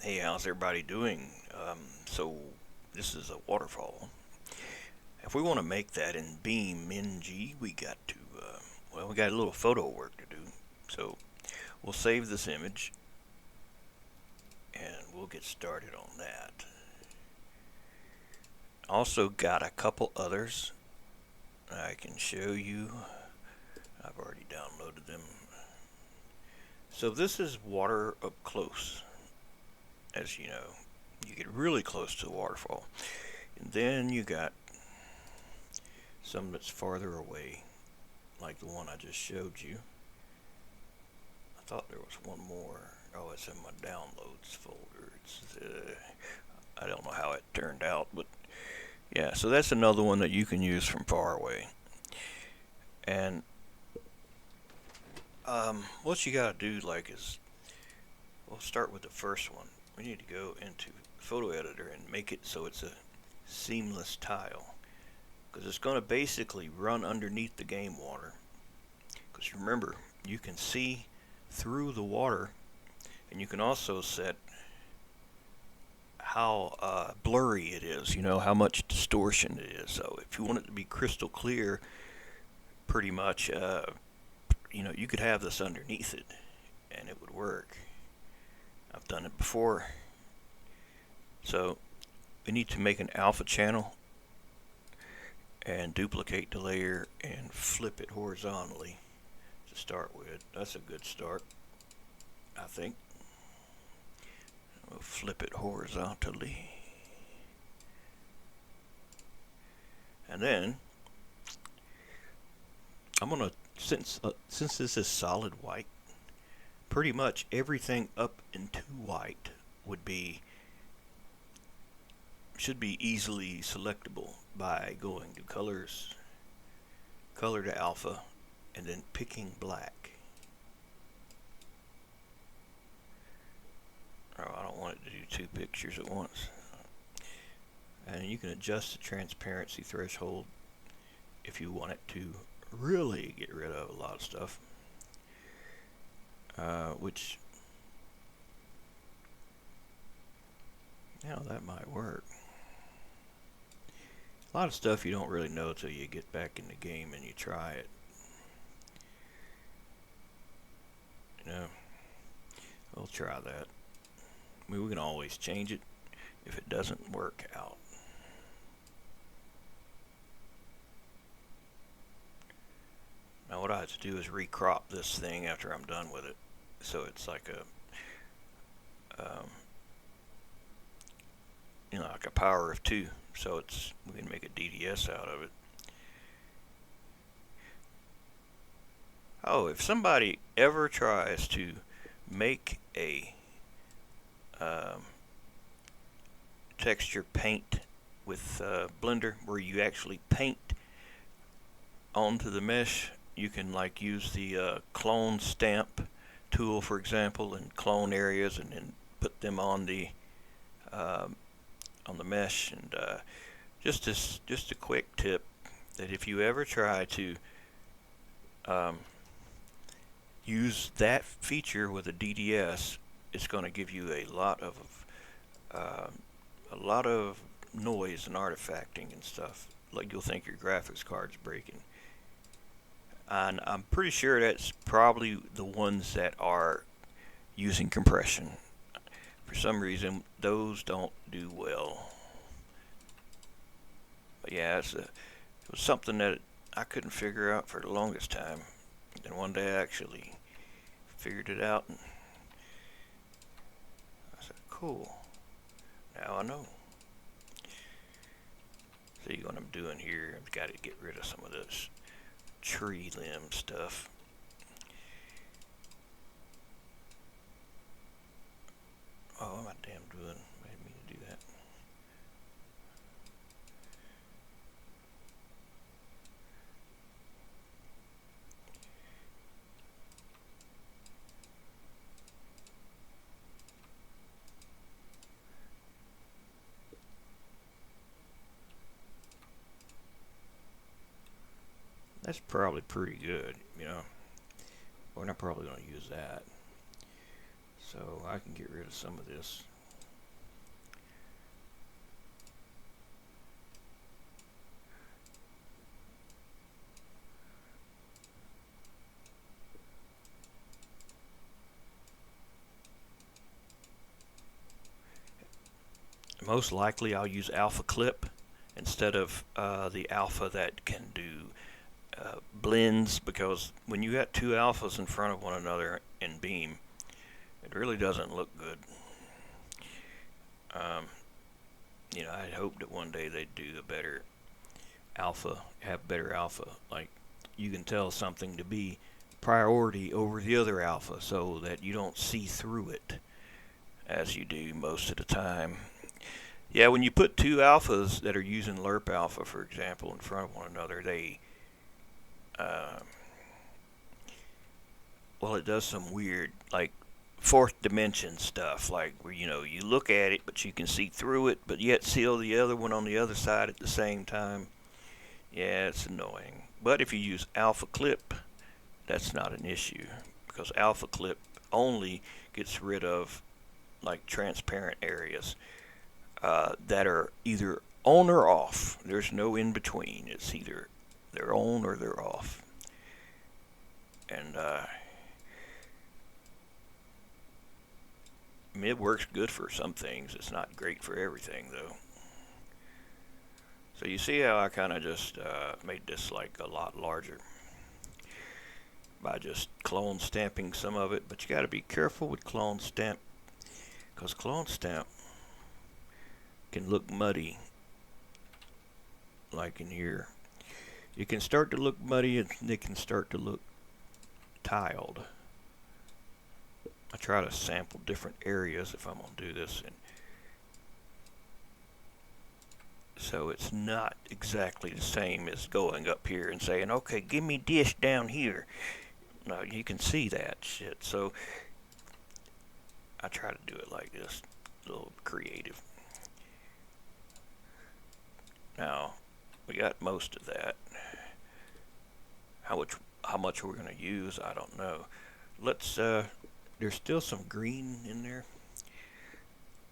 Hey, how's everybody doing? So this is a waterfall. If we want to make that in BeamNG, we got to, we got a little photo work to do. So we'll save this image and we'll get started on that. Also got a couple others I can show you. I've already downloaded them. So this is water up close. As you know, you get really close to the waterfall. And then you got some that's farther away, like the one I just showed you. I thought there was one more. Oh, it's in my downloads folder. I don't know how it turned out, but yeah, so that's another one that you can use from far away. And what you gotta do, is we'll start with the first one. We need to go into photo editor and make it so it's a seamless tile, because it's going to basically run underneath the game water. Because remember, you can see through the water, and you can also set how blurry it is, how much distortion it is. So if you want it to be crystal clear, pretty much, you could have this underneath it, and it would work. I've done it before. So we need to make an alpha channel and duplicate the layer and flip it horizontally to start with. That's a good start, I think. We'll flip it horizontally. And then I'm gonna, since this is solid white, pretty much everything up into white should be easily selectable by going to colors, color to alpha, and then picking black. Oh, I don't want it to do two pictures at once. And you can adjust the transparency threshold if you want it to really get rid of a lot of stuff, which, that might work. A lot of stuff you don't really know till you get back in the game and you try it. We'll try that. I mean, we can always change it if it doesn't work out. Now what I have to do is recrop this thing after I'm done with it, so it's like a like a power of 2, so we can make a DDS out of it. Oh, if somebody ever tries to make a texture paint with Blender, where you actually paint onto the mesh, you can use the clone stamp tool, for example, and clone areas and then put them on the mesh. And just a quick tip, that if you ever try to use that feature with a DDS, it's going to give you a lot of noise and artifacting and stuff. Like, you'll think your graphics card's breaking. And I'm pretty sure that's probably the ones that are using compression. For some reason, those don't do well. But yeah, it was something that I couldn't figure out for the longest time. And one day I actually figured it out, and I said, cool, now I know. See what I'm doing here, I've got to get rid of some of this tree limb stuff. Oh, what am I damn doing? I didn't mean to do that. That's probably pretty good, We're not probably going to use that. So I can get rid of some of this. most likely I'll use alpha clip instead of the alpha that can do blends, because when you got two alphas in front of one another in Beam, it really doesn't look good. You know, I hope that one day they'd do a better alpha, have better alpha. Like, you can tell something to be priority over the other alpha so that you don't see through it as you do most of the time. Yeah, when you put two alphas that are using lerp alpha, for example, in front of one another, they well, it does some weird, like, fourth dimension stuff, like where, you know, you look at it but you can see through it, but yet see the other one on the other side at the same time. Yeah, it's annoying. But if you use alpha clip, that's not an issue, because alpha clip only gets rid of like transparent areas that are either on or off. There's no in between. It's either they're on or they're off. And I mean, it works good for some things. It's not great for everything, though. So you see how I kind of just made this like a lot larger by just clone stamping some of it. But you got to be careful with clone stamp, because clone stamp can look muddy, like in here. It can start to look muddy, and it can start to look tiled. I try to sample different areas if I'm going to do this, and so it's not exactly the same as going up here and saying, okay, give me this down here. No, you can see that shit. So I try to do it like this, a little creative. Now we got most of that. How much we're going to use, I don't know. Let's there's still some green in there.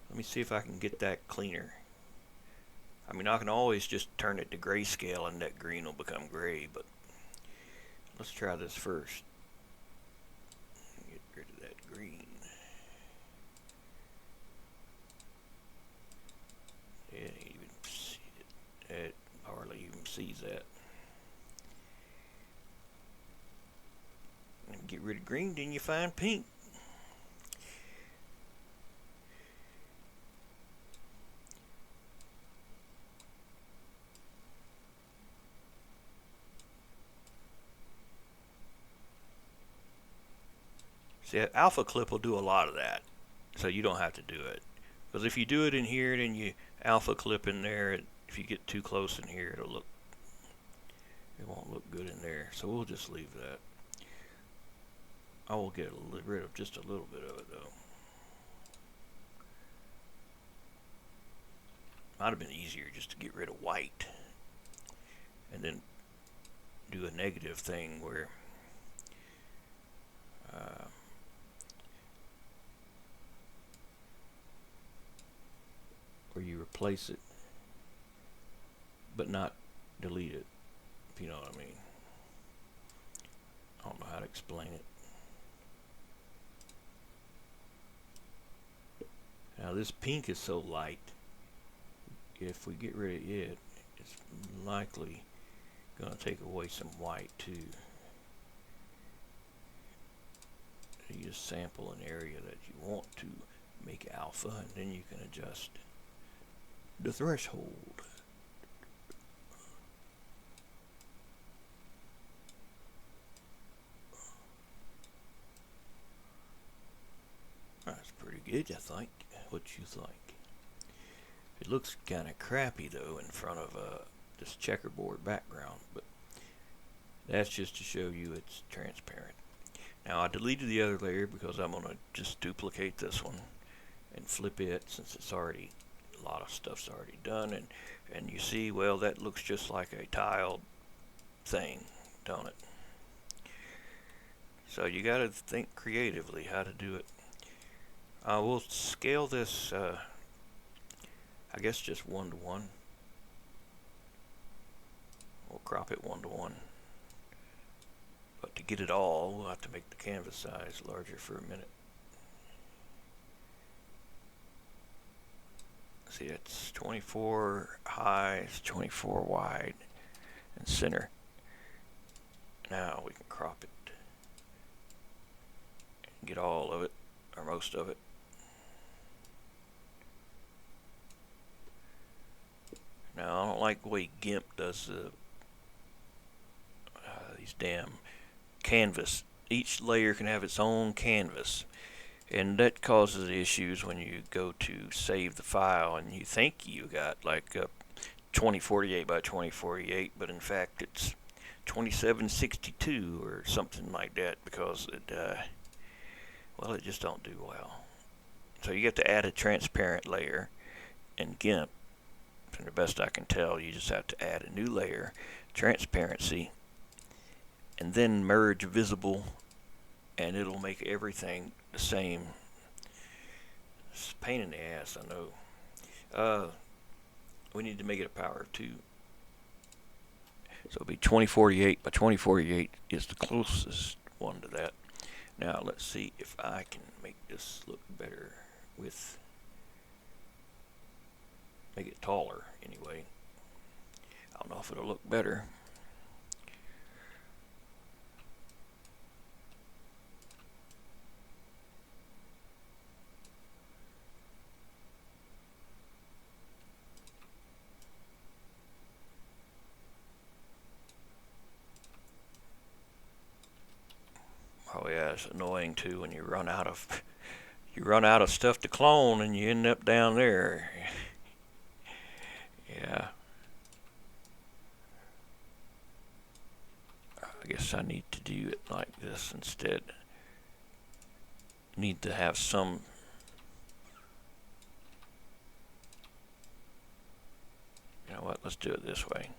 Let me see if I can get that cleaner. I mean, I can always just turn it to grayscale and that green will become gray, but let's try this first. Get rid of that green. It ain't even see it. It hardly even sees that. And get rid of green, then you find pink. See, alpha clip will do a lot of that, so you don't have to do it. Because if you do it in here, then you alpha clip in there, if you get too close in here, it won't look good in there. So we'll just leave that. I will get rid of just a little bit of it though. Might have been easier just to get rid of white and then do a negative thing where you replace it but not delete it, if you know what I mean. I don't know how to explain it. Now this pink is so light, if we get rid of it, it's likely going to take away some white too. You just sample an area that you want to make alpha, and then you can adjust the threshold. That's pretty good, I think. What you think? It looks kind of crappy though in front of this checkerboard background, but that's just to show you it's transparent. Now I deleted the other layer because I'm going to just duplicate this one and flip it, since it's already, a lot of stuff's already done, and you see, well, that looks just like a tiled thing, don't it? So you got to think creatively how to do it. We'll scale this, I guess just 1:1. We'll crop it 1:1. But to get it all, we'll have to make the canvas size larger for a minute. see, it's 24 high, it's 24 wide, and center. Now we can crop it and get all of it, or most of it. Now I don't like the way GIMP does these damn canvas. Each layer can have its own canvas, and that causes issues when you go to save the file and you think you got like 2048 by 2048, but in fact it's 2762 or something like that, because it well, it just don't do well. So you have to add a transparent layer in GIMP. From the best I can tell, you just have to add a new layer, transparency, and then merge visible, and it'll make everything the same. It's a pain in the ass, I know. We need to make it a power of 2. So it'll be 2048 by 2048 is the closest one to that. Now let's see if I can make this look better with, make it taller anyway. I don't know if it'll look better. Oh yeah, it's annoying too when you run out of stuff to clone and you end up down there. Yeah. I guess I need to do it like this instead. Need to have some. You know what? Let's do it this way.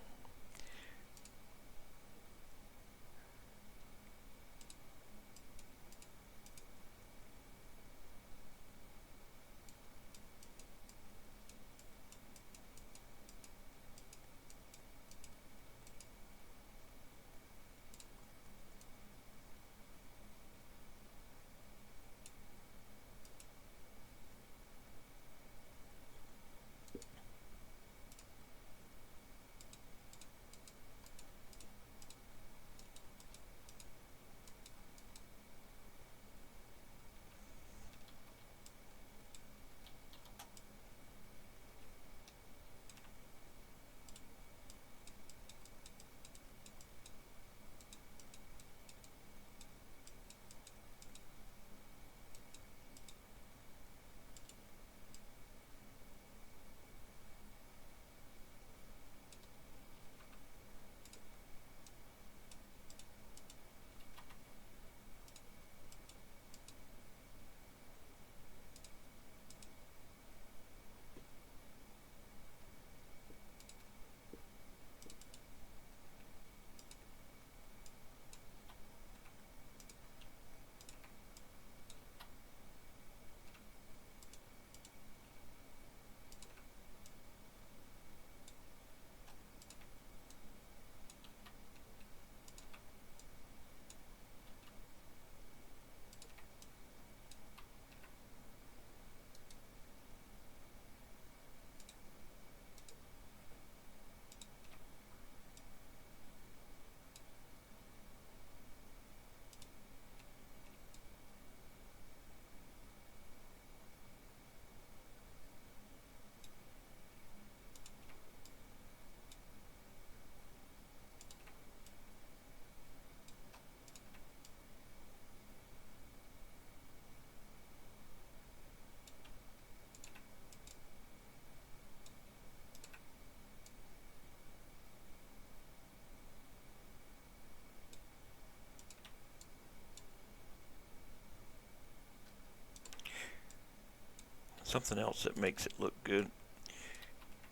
Something else that makes it look good,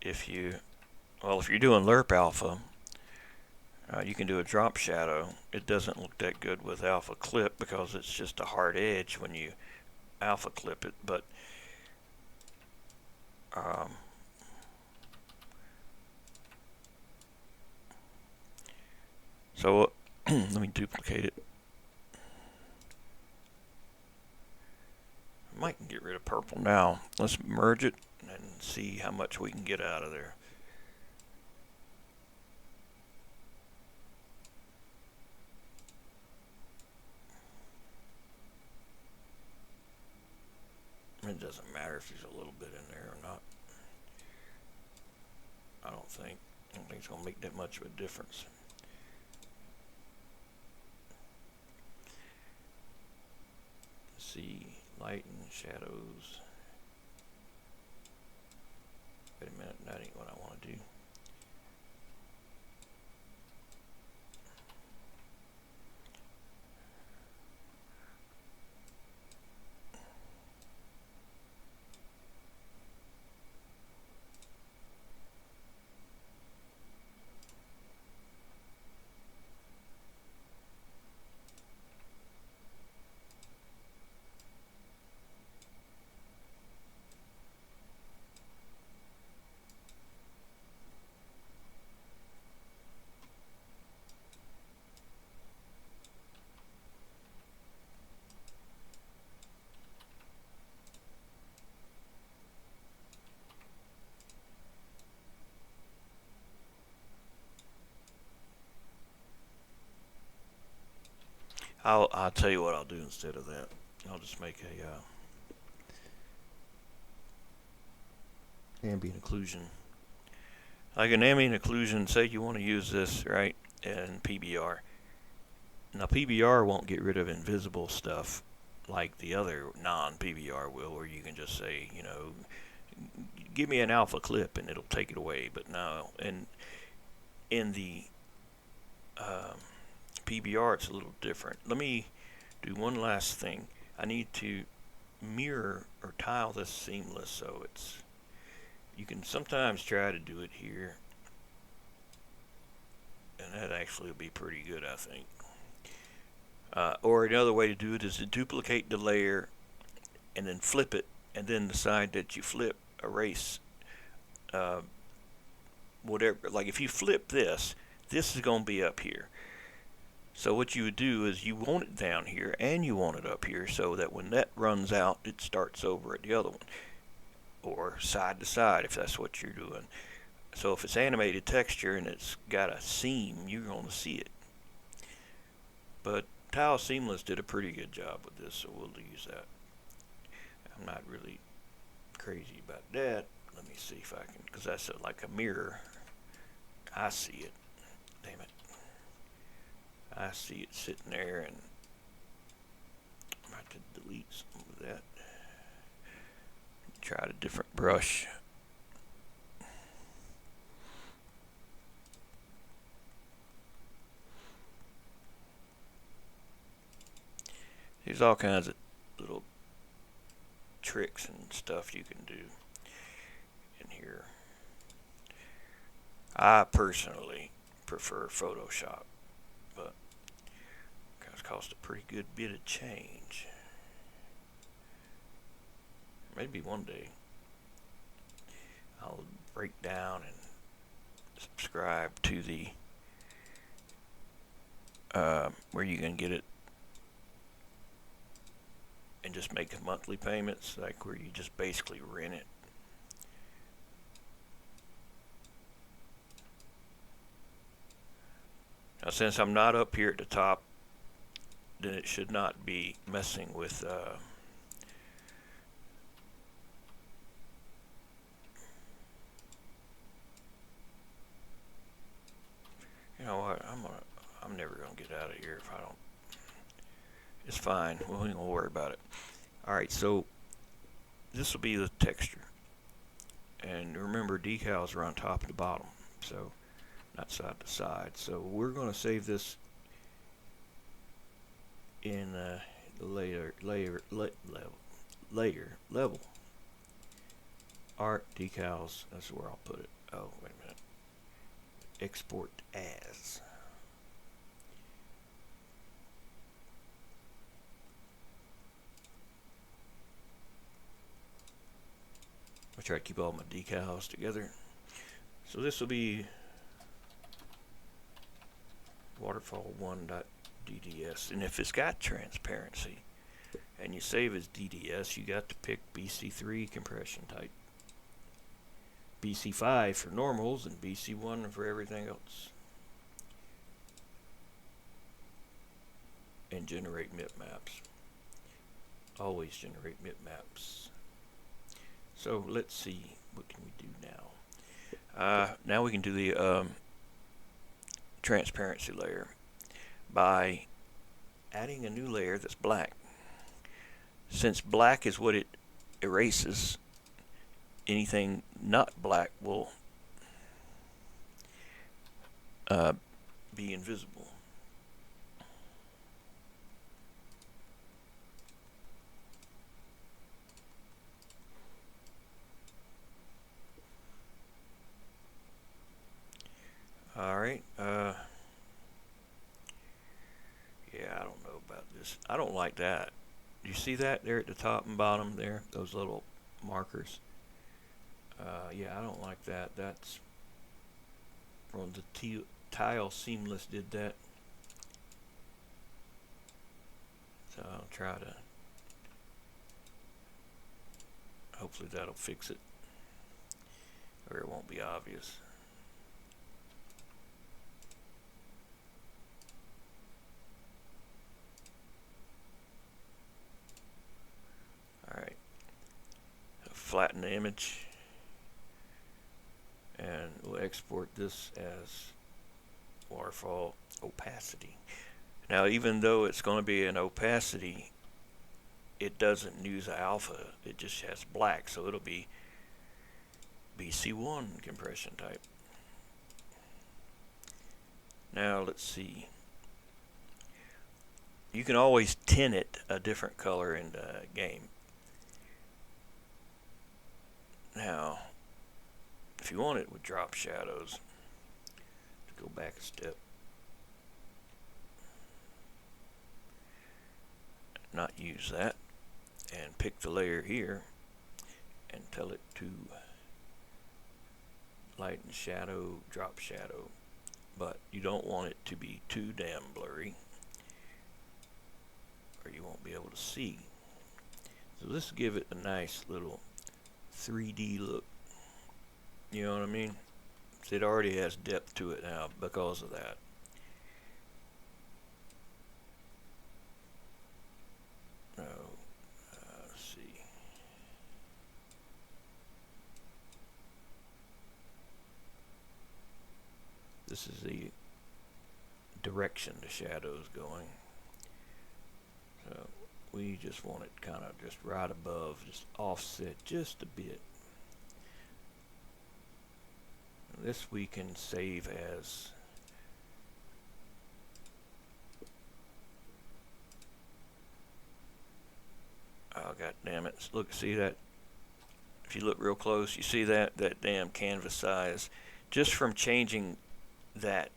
if you're doing lerp alpha, you can do a drop shadow. It doesn't look that good with alpha clip because it's just a hard edge when you alpha clip it, but so let me duplicate it. I might can get rid of purple. Now let's merge it and see how much we can get out of there. It doesn't matter if there's a little bit in there or not. I don't think it's going to make that much of a difference. Let's see, light and shadows. Wait a minute, that ain't what I want to do. I'll tell you what I'll do instead of that. I'll just make a ambient occlusion. Like an ambient occlusion, say you want to use this, right, in PBR. Now PBR won't get rid of invisible stuff like the other non-PBR will, where you can just say, you know, give me an alpha clip and it'll take it away. But no, and in the PBR it's a little different. Let me do one last thing. I need to mirror or tile this seamless so it's, you can sometimes try to do it here, and that actually will be pretty good, I think. Or another way to do it is to duplicate the layer and then flip it, and then the side that you flip, erase whatever. Like if you flip this is going to be up here. So what you would do is you want it down here and you want it up here, so that when that runs out, it starts over at the other one, or side to side if that's what you're doing. So if it's animated texture and it's got a seam, you're going to see it. But Tile Seamless did a pretty good job with this, so we'll use that. I'm not really crazy about that. Let me see if I can, because that's like a mirror. I see it. Damn it. I see it sitting there, and I'm going to have to delete some of that. Try a different brush. There's all kinds of little tricks and stuff you can do in here. I personally prefer Photoshop, but it cost a pretty good bit of change. Maybe one day I'll break down and subscribe to the where you can get it and just make monthly payments, like where you just basically rent it. Now since I'm not up here at the top, then it should not be messing with you know what, I'm never gonna get out of here if I don't. It's fine, we ain't gonna worry about it. Alright, so this will be the texture, and remember decals are on top and the bottom, so not side to side. So we're gonna save this in level art decals. That's where I'll put it. Oh, wait a minute. Export as. I'll try to keep all my decals together. So this will be Waterfall 1.dds, and if it's got transparency, and you save as DDS, you got to pick BC3 compression type. BC5 for normals and BC1 for everything else. And generate MIP maps. Always generate MIP maps. So let's see, what can we do now? Now we can do the transparency layer by adding a new layer that's black. Since black is what it erases, anything not black will be invisible. Alright, yeah, I don't know about this. I don't like that. You see that there at the top and bottom there? Those little markers. Yeah, I don't like that. That's from the Tile Seamless did that. So I'll try to, hopefully that'll fix it, or it won't be obvious. Alright, flatten the image, and we'll export this as waterfall opacity. Now, even though it's going to be an opacity, it doesn't use alpha, it just has black, so it'll be BC1 compression type. Now let's see, you can always tint it a different color in the game. Now if you want it with drop shadows, to go back a step, not use that, and pick the layer here and tell it to light and shadow, drop shadow, but you don't want it to be too damn blurry or you won't be able to see. So let's give it a nice little 3D look, you know what I mean? It already has depth to it now because of that. Let's see. This is the direction the shadow is going. So we just want it kind of just right above, just offset just a bit. This we can save as oh god damn it, look, see that, if you look real close you see that damn canvas size, just from changing that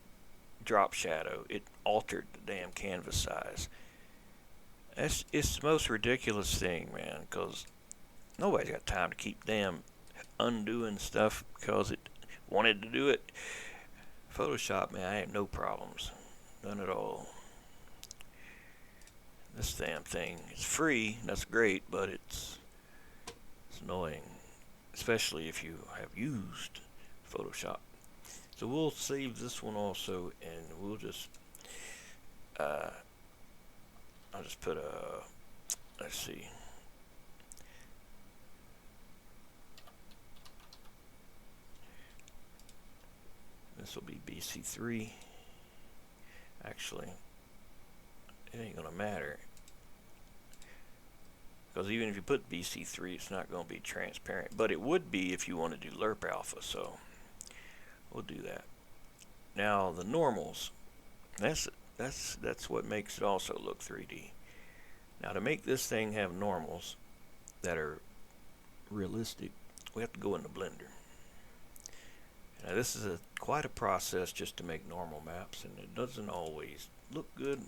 drop shadow it altered the damn canvas size. It's the most ridiculous thing, man, because nobody's got time to keep damn undoing stuff because it wanted to do it. Photoshop, man, I have no problems, none at all. This damn thing is free, that's great, but it's annoying, especially if you have used Photoshop. So we'll save this one also, and we'll just I'll just put a, let's see, this will be BC3. Actually, it ain't gonna matter, because even if you put BC3 it's not going to be transparent, but it would be if you want to do lerp alpha, so we'll do that. Now the normals, that's what makes it also look 3D. Now to make this thing have normals that are realistic, we have to go into Blender. Now this is quite a process just to make normal maps, and it doesn't always look good.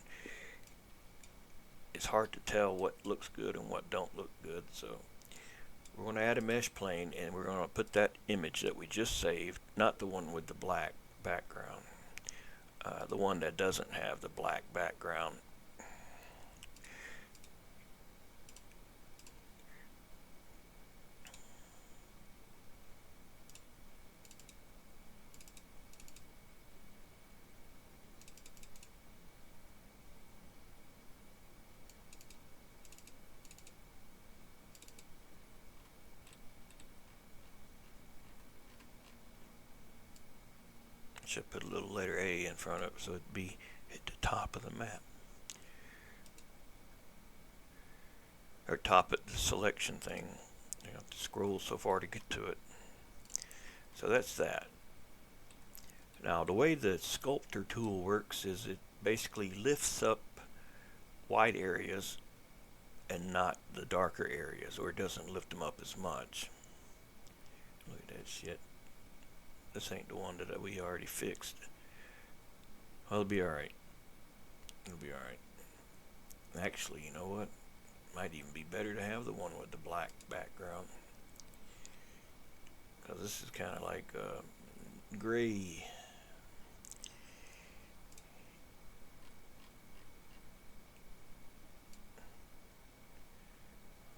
It's hard to tell what looks good and what don't look good, so we're going to add a mesh plane, and we're going to put that image that we just saved, not the one with the black background, the one that doesn't have the black background. should put a little letter A in front of it so it'd be at the top of the map. Or top at the selection thing. You have to scroll so far to get to it. So that's that. Now the way the sculptor tool works is it basically lifts up white areas and not the darker areas, or it doesn't lift them up as much. Look at that shit. This ain't the one that we already fixed. Well, it'll be alright. It'll be alright. Actually, you know what? Might even be better to have the one with the black background. Because this is kind of like gray.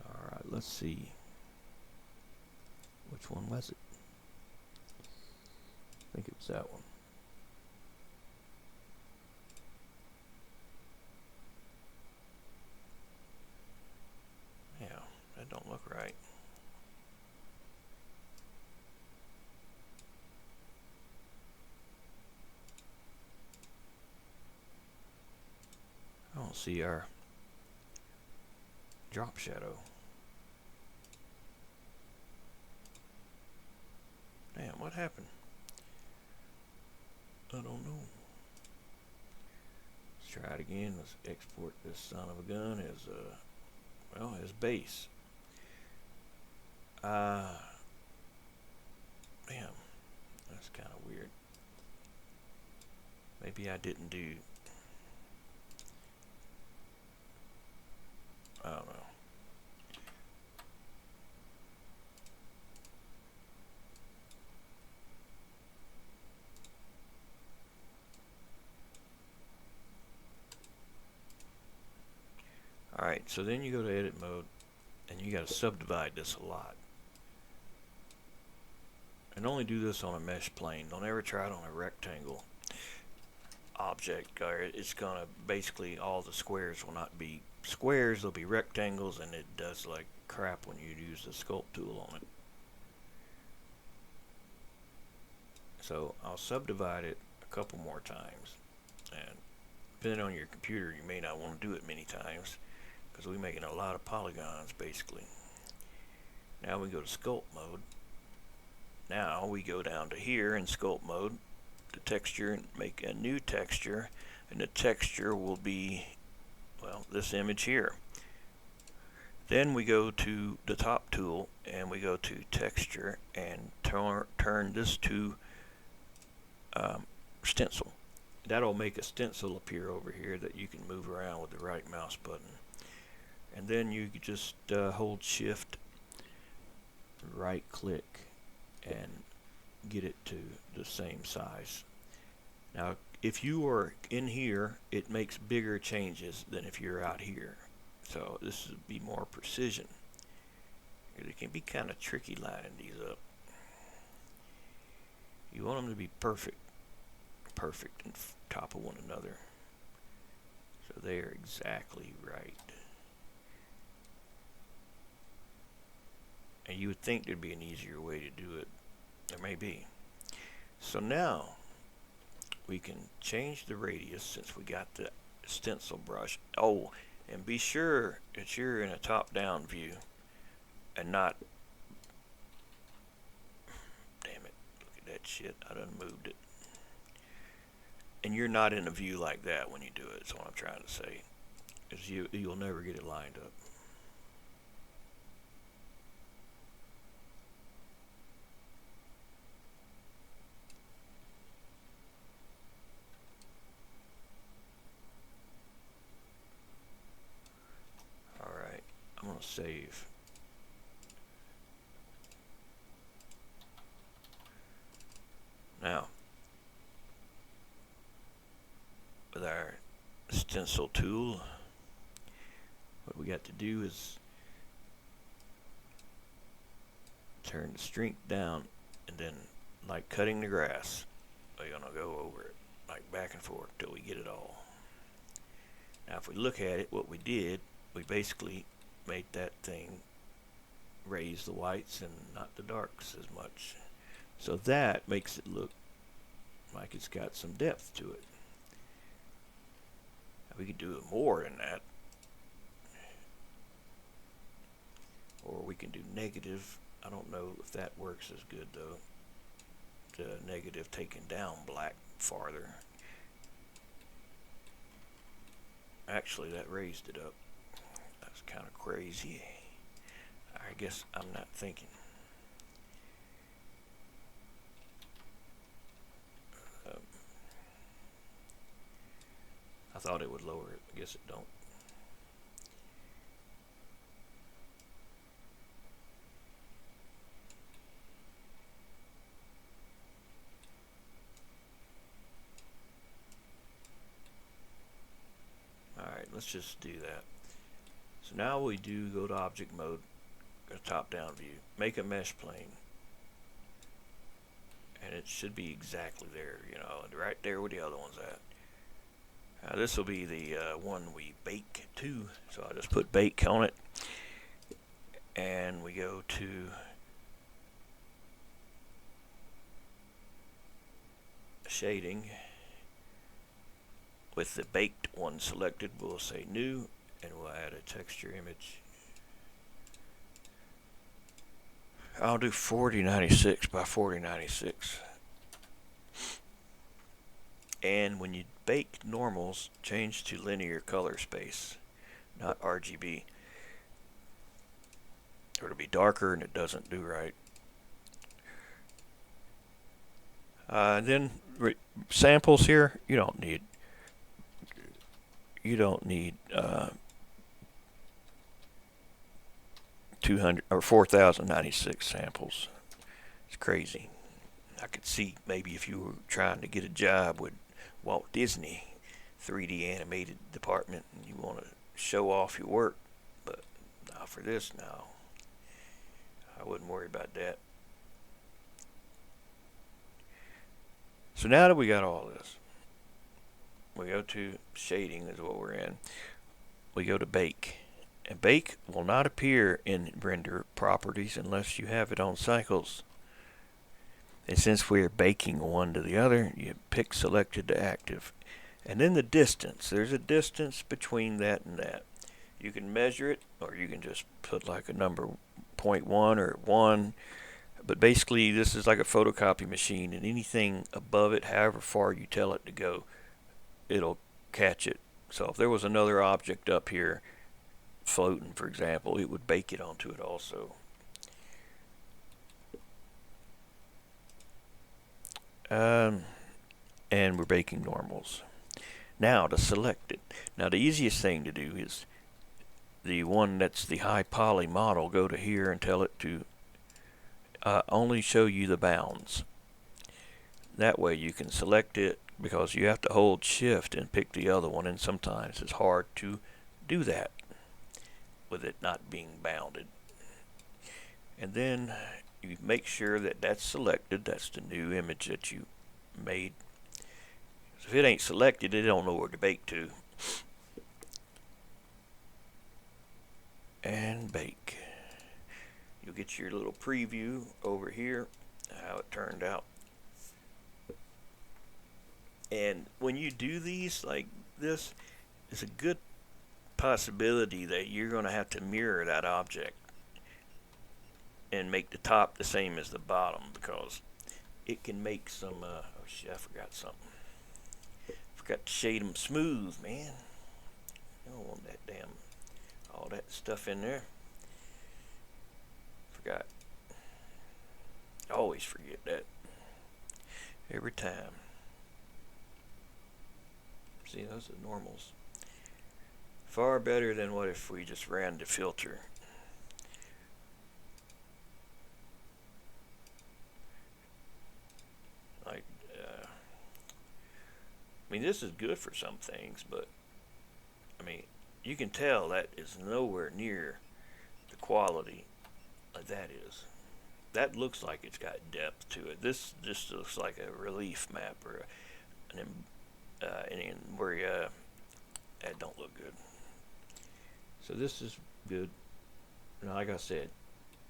Alright, let's see. Which one was it? I think it was that one. Yeah, that don't look right. I don't see our drop shadow. Damn, what happened? I don't know. Let's try it again. Let's export this son of a gun as well, as base. Damn, that's kind of weird. Maybe I didn't do. I don't know. Alright, so then you go to edit mode and you got to subdivide this a lot. And only do this on a mesh plane. Don't ever try it on a rectangle object. Or it's going to basically, all the squares will not be squares, they'll be rectangles, and it does like crap when you use the sculpt tool on it. So I'll subdivide it a couple more times. And depending on your computer, you may not want to do it many times, because we're making a lot of polygons basically. Now we go to sculpt mode. Now we go down to here in sculpt mode, to texture, and make a new texture, and the texture will be, well, this image here. Then we go to the top tool and we go to texture and turn this to stencil. That'll make a stencil appear over here that you can move around with the right mouse button. And then you just hold shift, right click, and get it to the same size. Now if you are in here, it makes bigger changes than if you're out here. So this would be more precision. It can be kind of tricky lining these up. You want them to be perfect and top of one another. So they are exactly right. And you would think there'd be an easier way to do it. There may be. So now we can change the radius since we got the stencil brush. Oh, and be sure that you're in a top-down view and not. Damn it! Look at that shit. I done moved it. And you're not in a view like that when you do it. That's what I'm trying to say. Is you'll never get it lined up. I'm going to save. Now, with our stencil tool, what we got to do is turn the strength down, and then, like cutting the grass, we're going to go over it, like back and forth till we get it all. Now, if we look at it, what we did, we basically made that thing raise the whites and not the darks as much. So that makes it look like it's got some depth to it. We could do more than that. Or we can do negative. I don't know if that works as good though. The negative taking down black farther. Actually, that raised it up. That's kind of crazy. I guess I'm not thinking. I thought it would lower it. I guess it don't. Alright, let's just do that. So now we do go to object mode, go to top down view, make a mesh plane. And it should be exactly there, you know, right there where the other one's at. This will be the one we bake to, so I just put bake on it. And we go to shading. With the baked one selected, we'll say new, and we'll add a texture image. I'll do 4096 by 4096. And when you bake normals, change to linear color space, not RGB. Or it'll be darker and it doesn't do right. Then samples here, you don't need 200 or 4096 samples. It's crazy. I could see maybe if you were trying to get a job with Walt Disney 3D animated department and you want to show off your work, but not for this. Now I wouldn't worry about that. So now that we got all this, we go to shading is what we're in. We go to bake, and bake will not appear in render properties unless you have it on cycles. And since we're baking one to the other, you pick selected to active. And then the distance, there's a distance between that and that. You can measure it, or you can just put like a number 0.1 or 1. But basically this is like a photocopy machine, and anything above it, however far you tell it to go, it'll catch it. So if there was another object up here floating, for example, it would bake it onto it also. And we're baking normals. Now to select it. Now the easiest thing to do is the one that's the high poly model. Go to here and tell it to only show you the bounds. That way you can select it, because you have to hold shift and pick the other one, and sometimes it's hard to do that with it not being bounded. And then you make sure that that's selected. That's the new image that you made. So if it ain't selected, it don't know where to bake to. And bake. You'll get your little preview over here, how it turned out. And when you do these like this, it's a good possibility that you're going to have to mirror that object and make the top the same as the bottom, because it can make some oh shit, I forgot something. Forgot to shade them smooth, man. I don't want that damn all that stuff in there. Forgot. I always forget that every time. See, those are normals. Far better than what if we just ran the filter. Like, I mean, this is good for some things, but I mean, you can tell that is nowhere near the quality like that is. That looks like it's got depth to it. This just looks like a relief map or where that don't look good. So this is good. Now, like I said,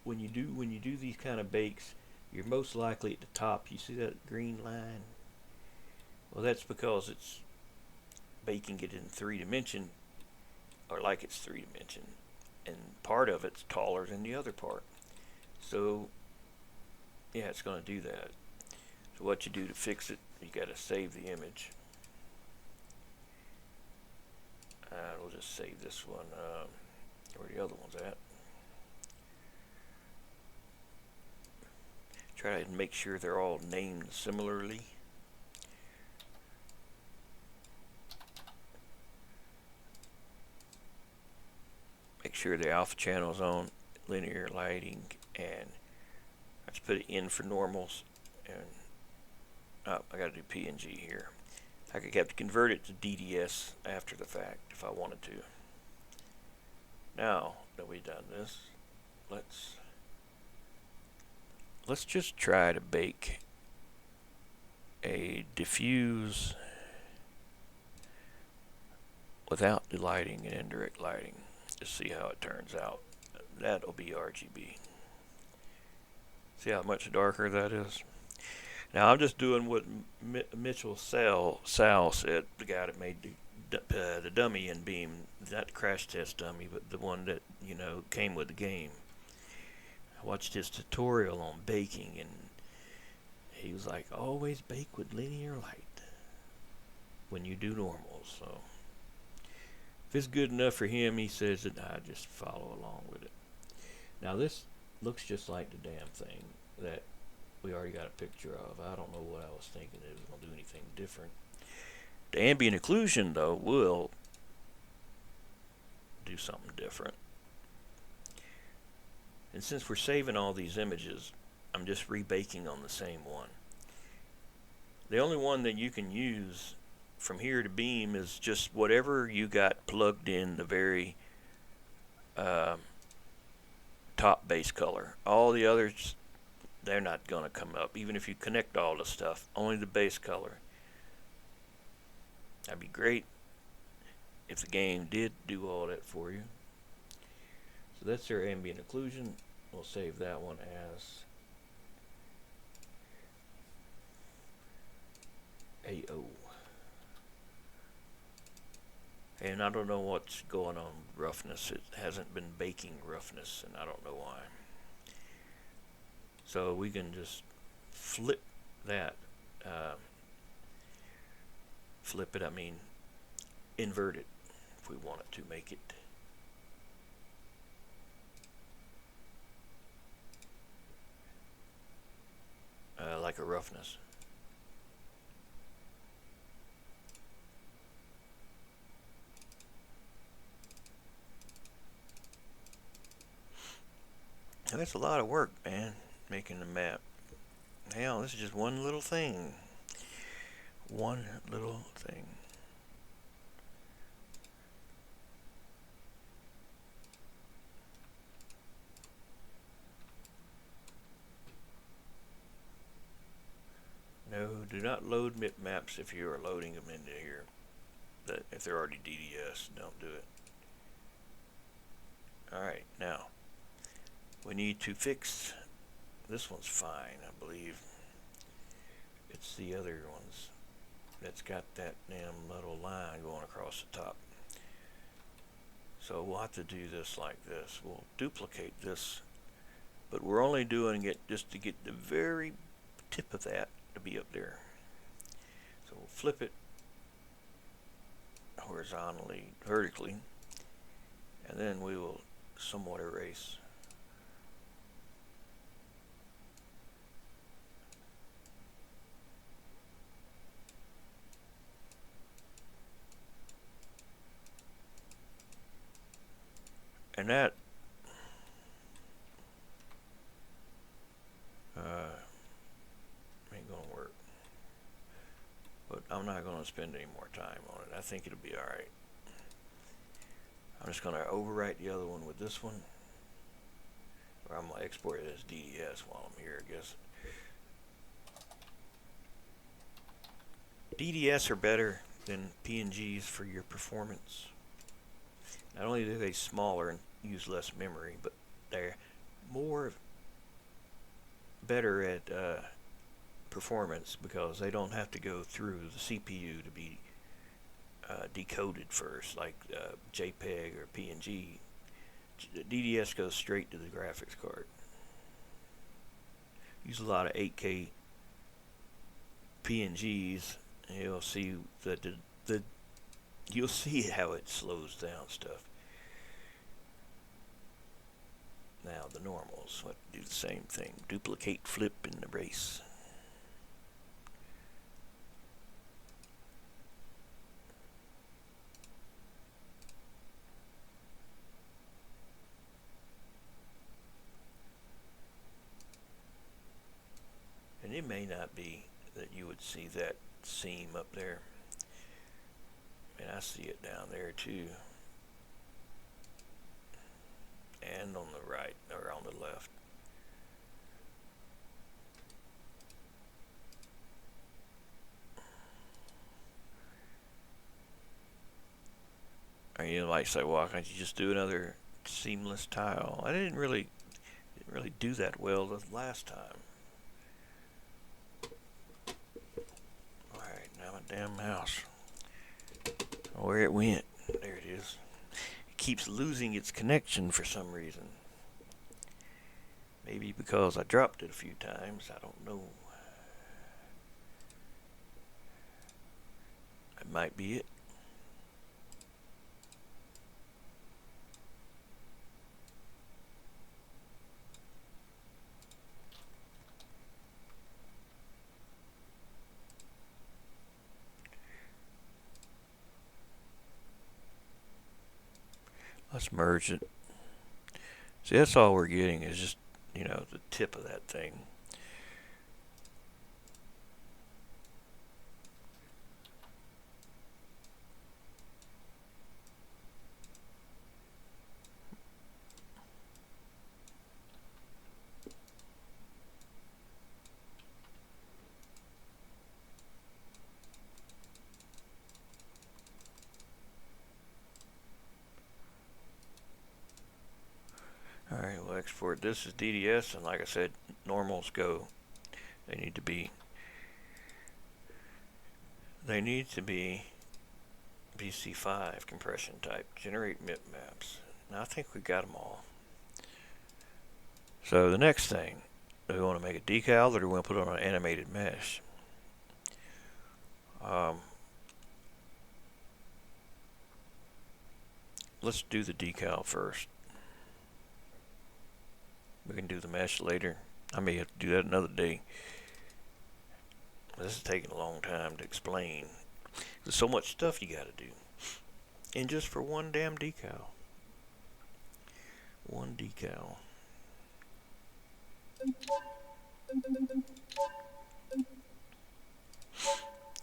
when you do these kind of bakes, you're most likely at the top. You see that green line? Well, that's because it's baking it in 3 dimension, or like it's 3 dimension, and part of it's taller than the other part. So yeah, it's going to do that. So what you do to fix it, you got to save the image. We'll just save this one. Where the other one's at? Try to make sure they're all named similarly. Make sure the alpha channel's on, linear lighting, and let's put it in for normals. And I got to do PNG here. I could have to convert it to DDS after the fact if I wanted to. Now that we've done this, let's just try to bake a diffuse without the lighting and indirect lighting. Just see how it turns out. That'll be RGB. See how much darker that is? Now I'm just doing what Mitchell Sal said, the guy that made the dummy in Beam, not the crash test dummy, but the one that, you know, came with the game. I watched his tutorial on baking, and he was like, always bake with linear light when you do normals. So if it's good enough for him, he says that I just follow along with it. Now this looks just like the damn thing that we already got a picture of. I don't know what I was thinking it was going to do anything different. The ambient occlusion, though, will do something different. And since we're saving all these images, I'm just rebaking on the same one. The only one that you can use from here to Beam is just whatever you got plugged in the very top base color. All the others, they're not going to come up. Even if you connect all the stuff, only the base color. That'd be great if the game did do all that for you. So that's our ambient occlusion. We'll save that one as AO. And I don't know what's going on with roughness. It hasn't been baking roughness, and I don't know why. So we can just flip that. Invert it if we want it to make it. Like a roughness. And that's a lot of work, man, making the map. Hell, this is just one little thing. One little thing. No, do not load maps if you are loading them into here. If they're already DDS, don't do it. Alright, now we need to fix this one's fine, I believe. It's the other ones that's got that damn little line going across the top. So we'll have to do this like this. We'll duplicate this, but we're only doing it just to get the very tip of that to be up there. So we'll flip it horizontally, vertically, and then we will somewhat erase. And that ain't gonna work. But I'm not gonna spend any more time on it. I think it'll be alright. I'm just gonna overwrite the other one with this one. Or I'm gonna export it as DES while I'm here, I guess. DDS are better than PNGs for your performance. Not only are they smaller and use less memory, but they're better at performance because they don't have to go through the CPU to be decoded first, like JPEG or PNG. DDS goes straight to the graphics card. Use a lot of 8K PNGs, and you'll see that you'll see how it slows down stuff. Now the normals, what do the same thing? Duplicate, flip, and erase. And it may not be that you would see that seam up there. And I see it down there too. And on the right, or on the left. Or you might say, well, why can't you just do another seamless tile? I didn't really do that well the last time. Alright, now my damn mouse. Where it went. There it is. It keeps losing its connection for some reason. Maybe because I dropped it a few times. I don't know. That might be it. Let's merge it. See, that's all we're getting is just, you know, the tip of that thing. Alright, we'll export this as DDS, and like I said, normals go. They need to be BC5 compression type. Generate bitmaps. Now I think we got them all. So the next thing, do we want to make a decal or do we want to put it on an animated mesh? Let's do the decal first. We can do the mesh later. I may have to do that another day. This is taking a long time to explain. There's so much stuff you gotta do. And just for one damn decal. One decal.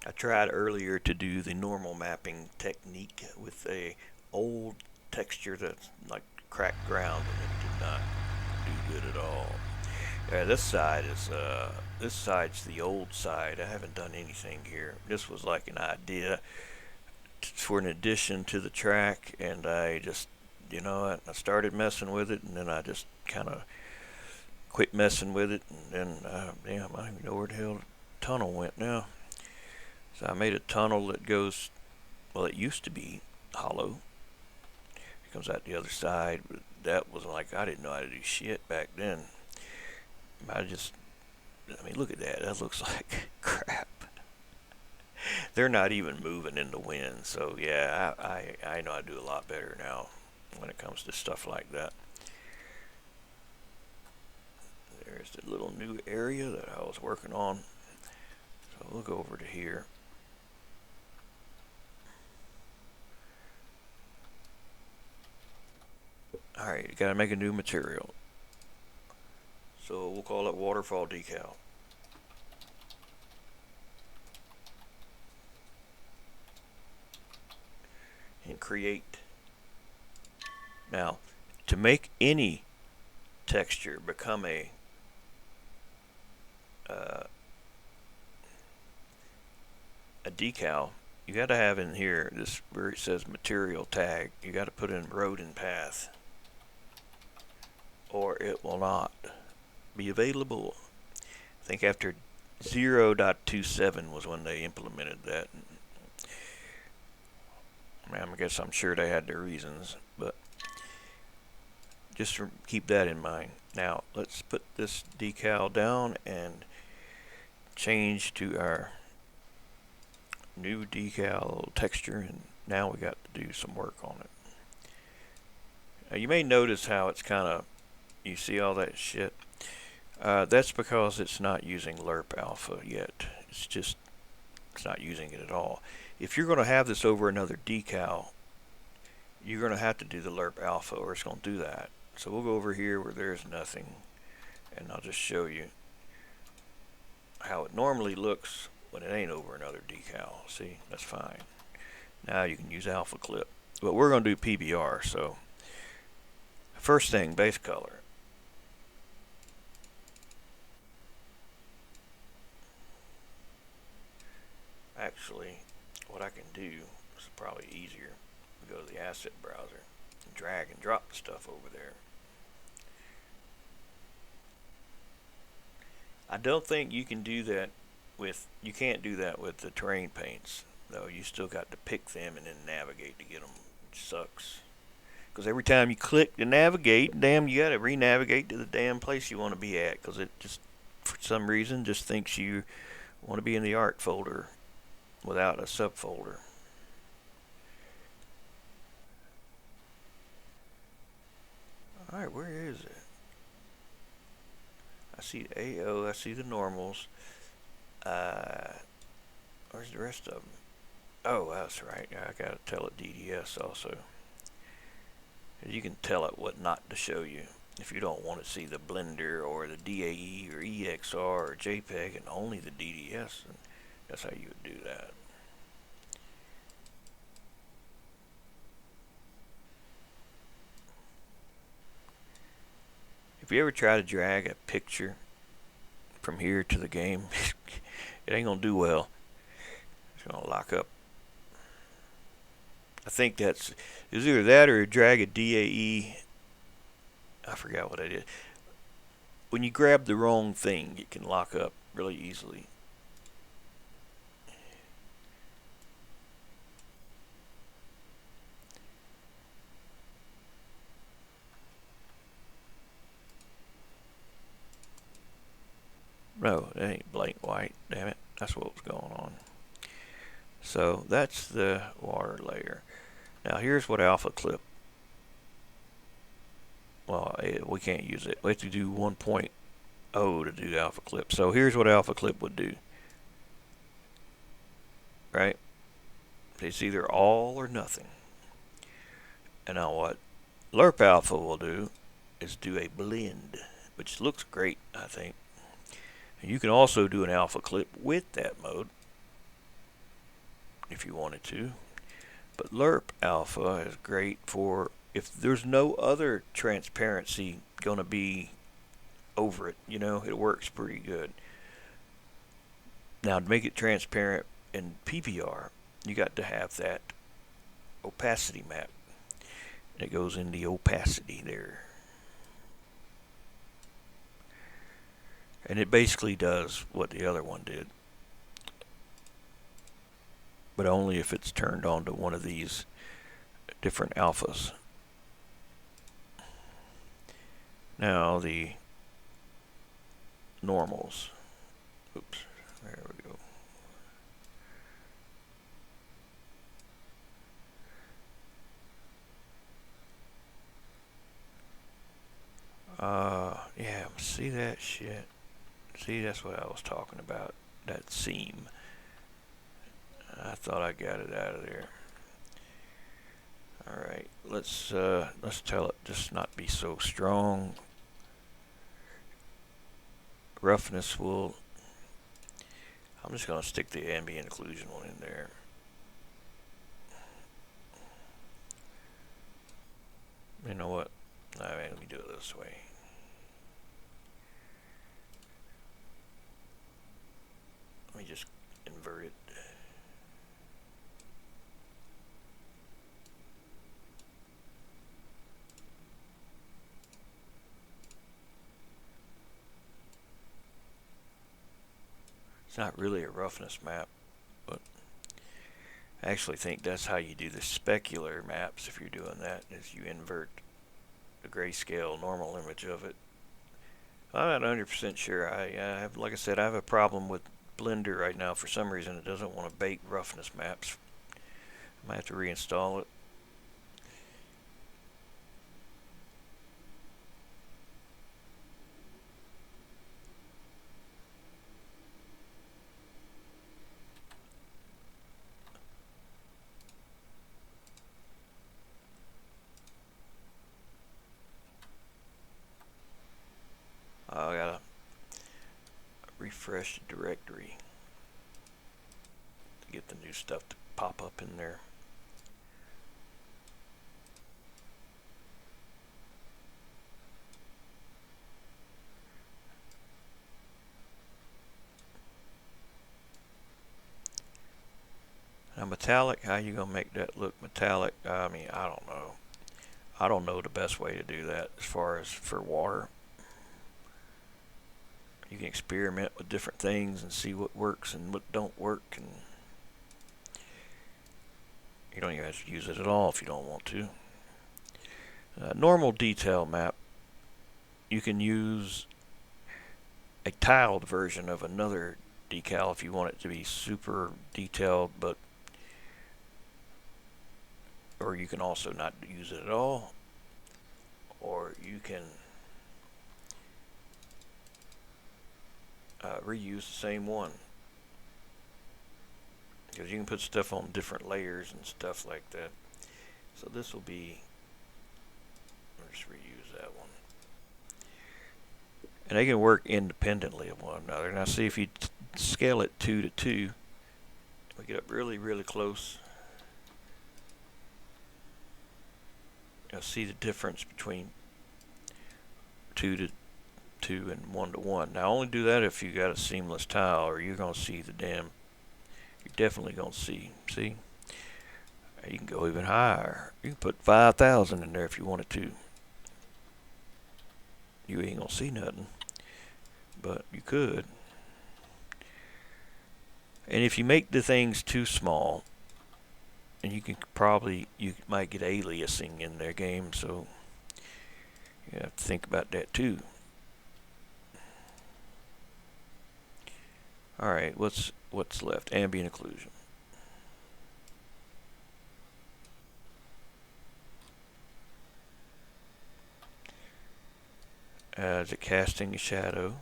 I tried earlier to do the normal mapping technique with a old texture that's like cracked ground, and it did not do good at all. This side's the old side. I haven't done anything here. This was like an idea for an addition to the track, and I just, you know, I started messing with it, and then I just kind of quit messing with it, and then damn, I don't even know where the hell the tunnel went now. So I made a tunnel that goes, well, it used to be hollow. It comes out the other side, but that was like, I didn't know how to do shit back then. I mean, look at that. That looks like crap. They're not even moving in the wind, so yeah, I know I do a lot better now when it comes to stuff like that. There's the little new area that I was working on. So we'll go over to here. Alright, you gotta make a new material. So we'll call it Waterfall Decal. And create. Now, to make any texture become a decal, you got to have in here this where it says material tag. You got to put in road and path, or it will not be available. I think after 0.27 was when they implemented that. I guess I'm sure they had their reasons, but just keep that in mind. Now let's put this decal down and change to our new decal texture, and now we got to do some work on it. Now you may notice how it's kind of, you see all that shit? That's because it's not using lerp alpha yet. It's not using it at all. If you're going to have this over another decal, you're going to have to do the lerp alpha, or it's going to do that. So we'll go over here where there's nothing, and I'll just show you how it normally looks when it ain't over another decal. See, that's fine. Now you can use alpha clip, but we're going to do PBR. So first thing, base color. Actually, what I can do is probably easier. Go to the asset browser and drag and drop the stuff over there. I don't think you can do that with, you can't do that with the terrain paints, though. You still got to pick them and then navigate to get them, which sucks. Because every time you click to navigate, damn, you got to re-navigate to the damn place you want to be at, because it just, for some reason, just thinks you want to be in the art folder without a subfolder. Alright, where is it? I see AO, I see the normals. Where's the rest of them? Oh, that's right. I gotta tell it DDS also. You can tell it what not to show you if you don't want to see the Blender or the DAE or EXR or JPEG and only the DDS. And that's how you would do that. If you ever try to drag a picture from here to the game, it ain't gonna do well. It's gonna lock up. I think it's either that or drag a DAE. I forgot what I did. When you grab the wrong thing, it can lock up really easily. No, it ain't blank white. Damn it. That's what was going on. So that's the water layer. Now here's what alpha clip. Well, we can't use it. We have to do 1.0 to do alpha clip. So here's what alpha clip would do. Right? It's either all or nothing. And now what lerp alpha will do is do a blend, which looks great, I think. And you can also do an alpha clip with that mode if you wanted to. But lerp alpha is great for if there's no other transparency going to be over it. You know, it works pretty good. Now, to make it transparent in PBR, you got to have that opacity map. It goes in the opacity there. And it basically does what the other one did, but only if it's turned on to one of these different alphas. Now the normals. Oops, there we go. Yeah, see that shit? See, that's what I was talking about, that seam. I thought I got it out of there. Alright, let's tell it just not be so strong. Roughness will, I'm just going to stick the ambient occlusion one in there. You know what? Alright, let me do it this way. Let me just invert it. It's not really a roughness map, but I actually think that's how you do the specular maps. If you're doing that, is you invert the grayscale normal image of it. I'm not 100% sure. I have, like I said, I have a problem with Blender right now. For some reason, it doesn't want to bake roughness maps. I might have to reinstall it. I gotta refresh the directory to get the new stuff to pop up in there. Now metallic, how you gonna make that look metallic? I mean, I don't know. I don't know the best way to do that as far as for water. You can experiment with different things and see what works and what don't work, and you don't even have to use it at all if you don't want to. Normal detail map, you can use a tiled version of another decal if you want it to be super detailed, but or you can also not use it at all, or you can reuse the same one, because you can put stuff on different layers and stuff like that. So this will be, I'll just reuse that one, and they can work independently of one another. Now see, if you scale it 2 to 2, we get up really close. You'll see the difference between 2 to 2 and 1 to 1. Now only do that if you got a seamless tile, or you're gonna see the damn. You're definitely gonna see. See, you can go even higher. You can put 5,000 in there if you wanted to. You ain't gonna see nothing, but you could. And if you make the things too small, and you might get aliasing in their game, so you have to think about that too. Alright, what's left? Ambient occlusion. Is it casting a shadow?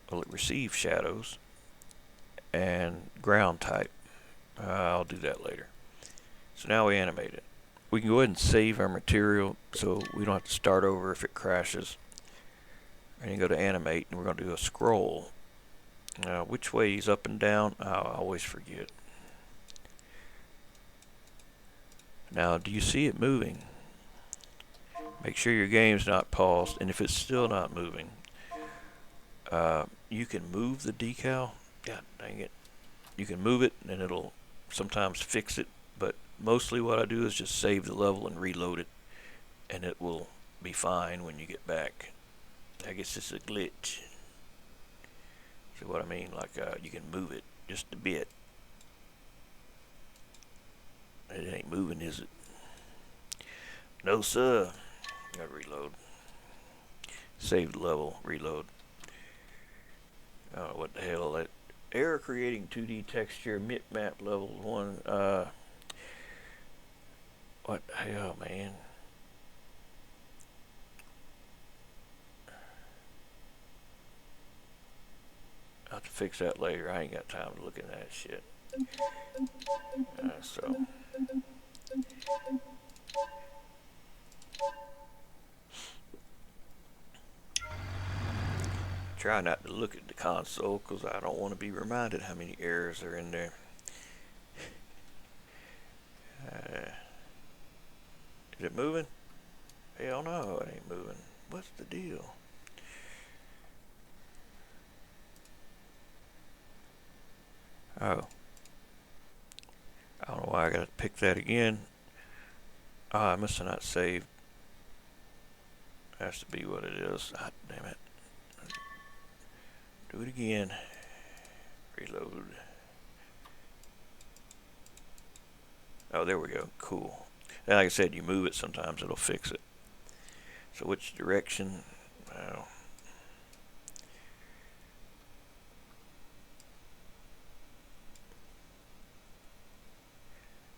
Will it receive shadows? And ground type. I'll do that later. So now we animate it. We can go ahead and save our material so we don't have to start over if it crashes. And you go to animate, and we're going to do a scroll. Now, which way is up and down? I always forget. Now, do you see it moving? Make sure your game's not paused, and if it's still not moving, you can move the decal. God dang it. You can move it, and it'll sometimes fix it, but mostly what I do is just save the level and reload it, and it will be fine when you get back. I guess it's a glitch. See what I mean? Like you can move it just a bit. It ain't moving, is it? No, sir. Gotta reload. Save the level, reload. Oh, what the hell? That error creating 2D texture, map level 1. What the hell, man? I'll have to fix that later. I ain't got time to look at that shit. So. Try not to look at the console because I don't want to be reminded how many errors are in there. Is it moving? Hell no, it ain't moving. What's the deal? Oh. I don't know why I gotta pick that again. I must have not saved. Has to be what it is. Ah, damn it. Do it again. Reload. Oh, there we go. Cool. And like I said, you move it sometimes, it'll fix it. So which direction? Well,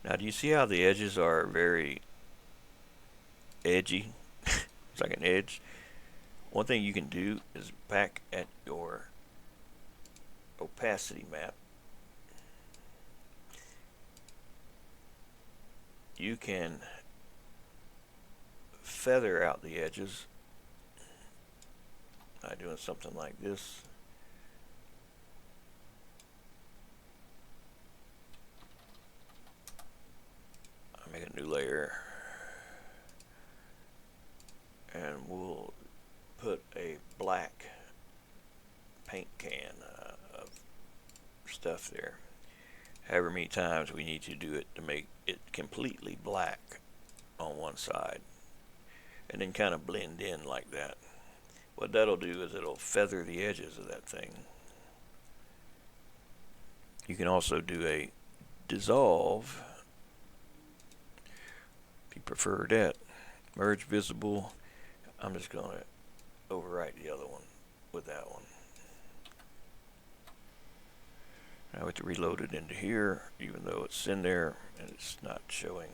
now do you see how the edges are very edgy? It's like an edge. One thing you can do is back at your opacity map. You can feather out the edges by doing something like this. I'll make a new layer and we'll put a black paint can of stuff there. However many times we need to do it to make it completely black on one side, and then kind of blend in like that. What that'll do is it'll feather the edges of that thing. You can also do a dissolve if you prefer that. Merge visible. I'm just going to overwrite the other one with that one. Now I have to reload it into here, even though it's in there and it's not showing.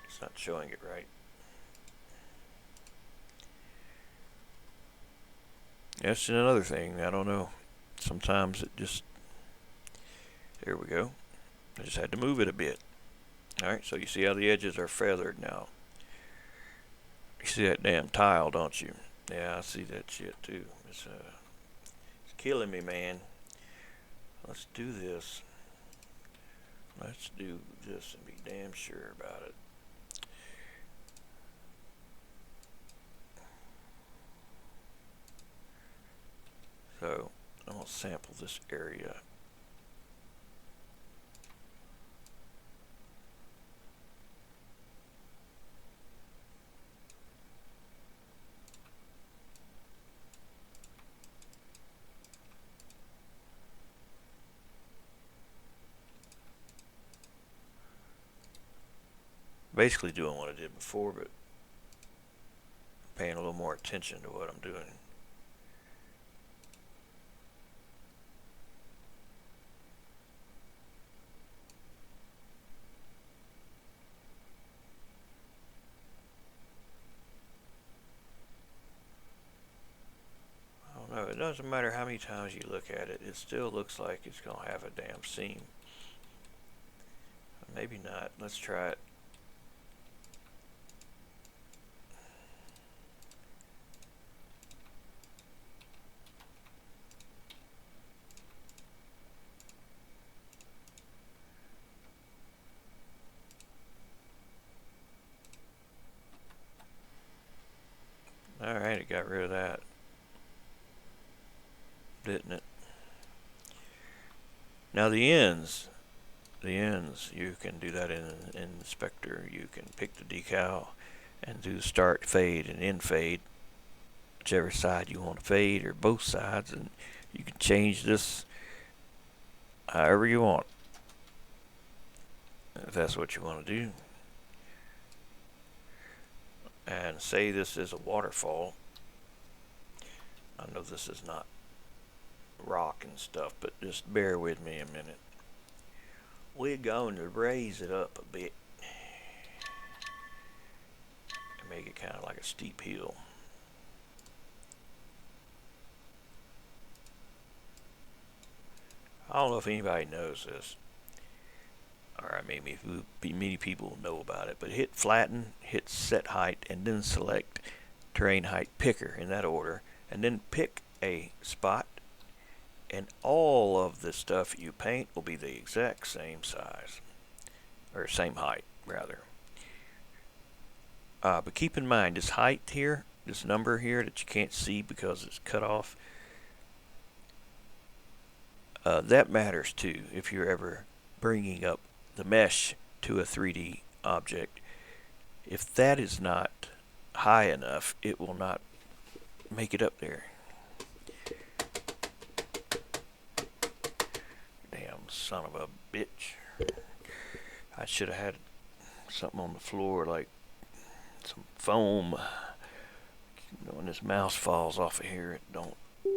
It's not showing it right. That's another thing. I don't know. Sometimes it just. There we go. I just had to move it a bit. Alright, so you see how the edges are feathered now. You see that damn tile, don't you? Yeah, I see that shit too. It's killing me, man. Let's do this. Let's do this and be damn sure about it. So I'm gonna sample this area. Basically doing what I did before, but paying a little more attention to what I'm doing. I don't know, it doesn't matter how many times you look at it, it still looks like it's going to have a damn seam. Maybe not. Let's try it. Alright, it got rid of that, didn't it? Now the ends, you can do that in Inspector. You can pick the decal and do start fade and end fade, whichever side you want to fade, or both sides, and you can change this however you want, if that's what you want to do. And say this is a waterfall. I know this is not rock and stuff, but just bear with me a minute. We're going to raise it up a bit and make it kind of like a steep hill. I don't know if anybody knows this, or maybe many people know about it, but hit flatten, hit set height, and then select terrain height picker in that order, and then pick a spot, and all of the stuff you paint will be the exact same size, or same height rather. But keep in mind this height here, this number here that you can't see because it's cut off, that matters too if you're ever bringing up the mesh to a 3D object. If that is not high enough, it will not make it up there. son of a bitch. I should have had something on the floor like some foam. When this mouse falls off of here, it don't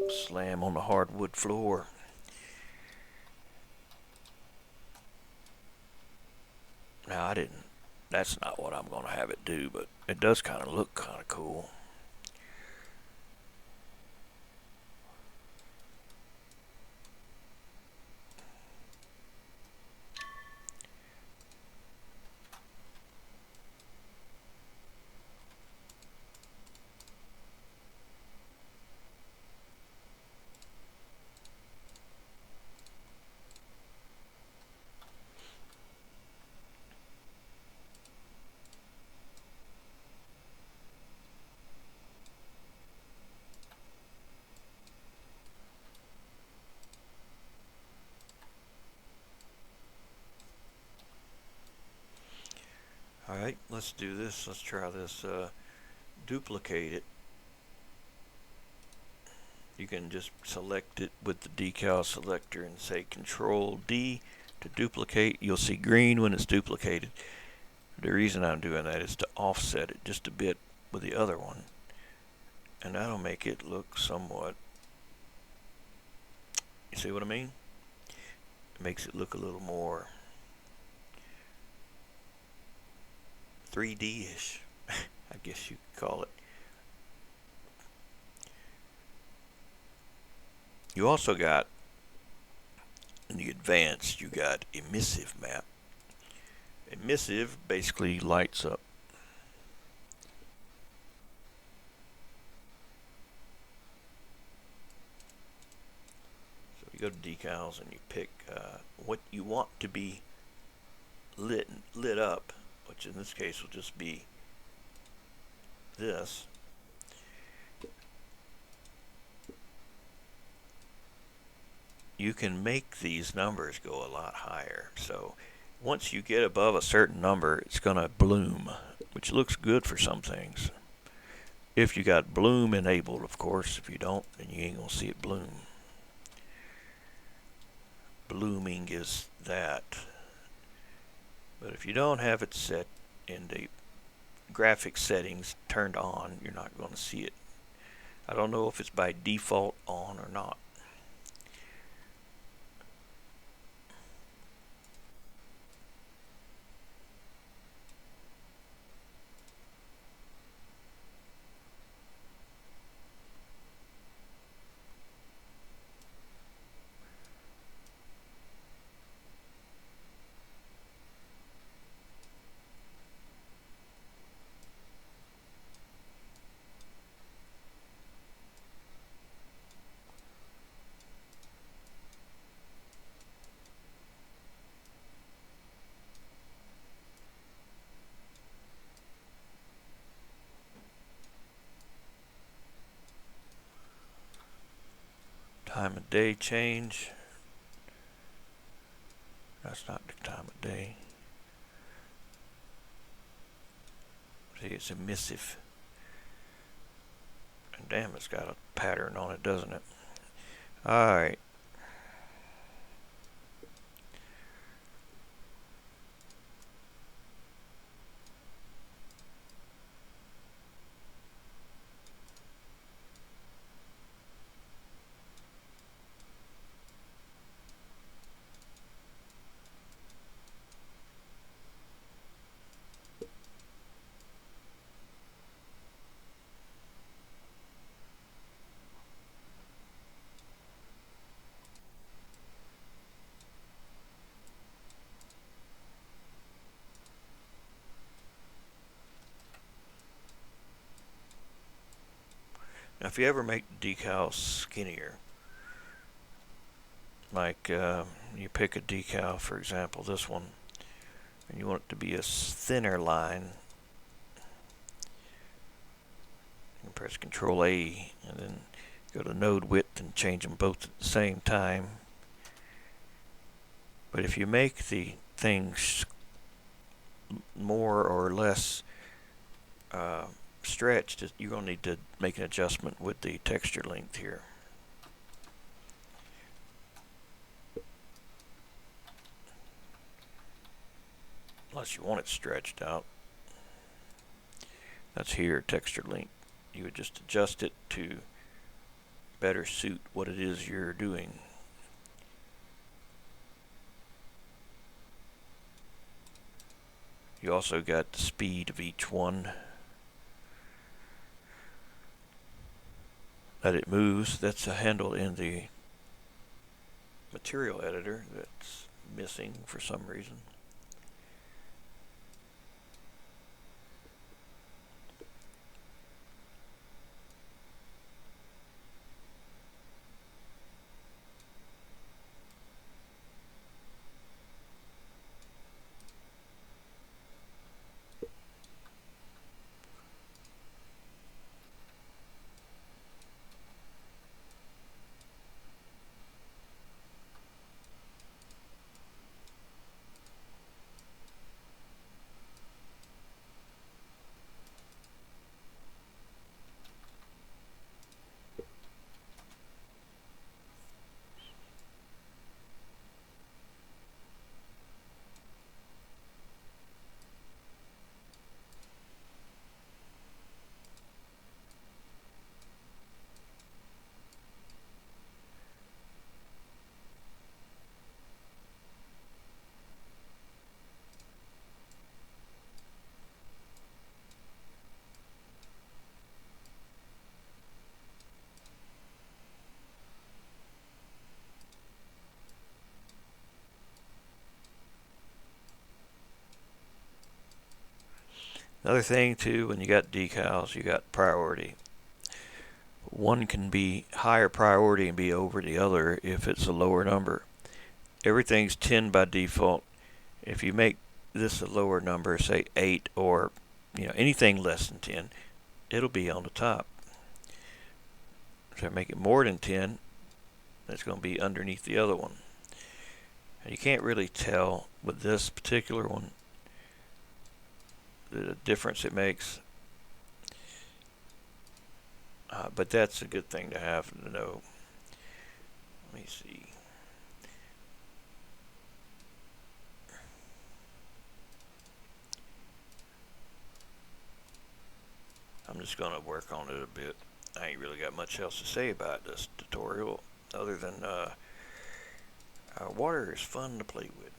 slam on the hardwood floor. Now I didn't, that's not what I'm going to have it do, but it does kind of look kind of cool. Alright, let's do this. Let's try this. Duplicate it. You can just select it with the decal selector and say Control D to duplicate. You'll see green when it's duplicated. The reason I'm doing that is to offset it just a bit with the other one. And that'll make it look somewhat, you see what I mean? It makes it look a little more 3D-ish, I guess you could call it. You also got, in the advanced, you got emissive map. Emissive basically lights up. So you go to decals and you pick what you want to be lit up, which in this case will just be this. You can make these numbers go a lot higher. So once you get above a certain number, it's going to bloom, which looks good for some things. If you got bloom enabled, of course. If you don't, then you ain't going to see it bloom. Blooming is that. But if you don't have it set in the graphics settings turned on, you're not going to see it. I don't know if it's by default on or not. Time of day change. That's not the time of day. See, it's emissive. And damn, it's got a pattern on it, doesn't it? Alright. Now, if you ever make the decal skinnier, like you pick a decal, for example, this one, and you want it to be a thinner line, you can press Control A and then go to node width and change them both at the same time. But if you make the things more or less stretched, you're going to need to make an adjustment with the texture length here. unless you want it stretched out. That's here, texture link. You would just adjust it to better suit what it is you're doing. You also got the speed of each one that it moves. That's a handle in the material editor that's missing for some reason. Another thing too, when you got decals, you got priority. One can be higher priority and be over the other if it's a lower number. Everything's 10 by default. If you make this a lower number, say 8 or anything less than 10, it'll be on the top. If I make it more than 10, it's going to be underneath the other one. And you can't really tell with this particular one the difference it makes. But that's a good thing to have to know. Let me see. I'm just going to work on it a bit. I ain't really got much else to say about this tutorial other than water is fun to play with.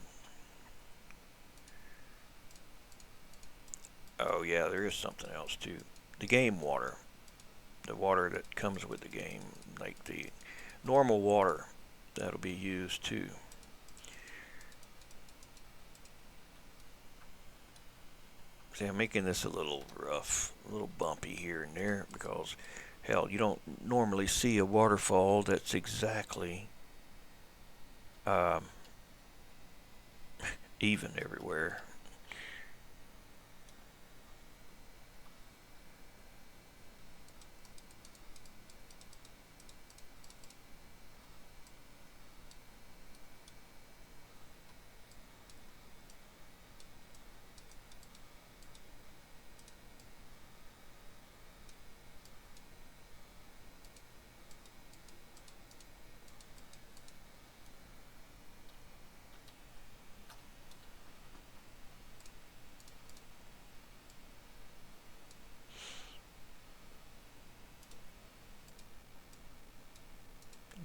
Oh yeah, there is something else too. The game water. The water that comes with the game, like the normal water, that'll be used too. See, I'm making this a little rough, a little bumpy here and there because, hell, you don't normally see a waterfall that's exactly even everywhere.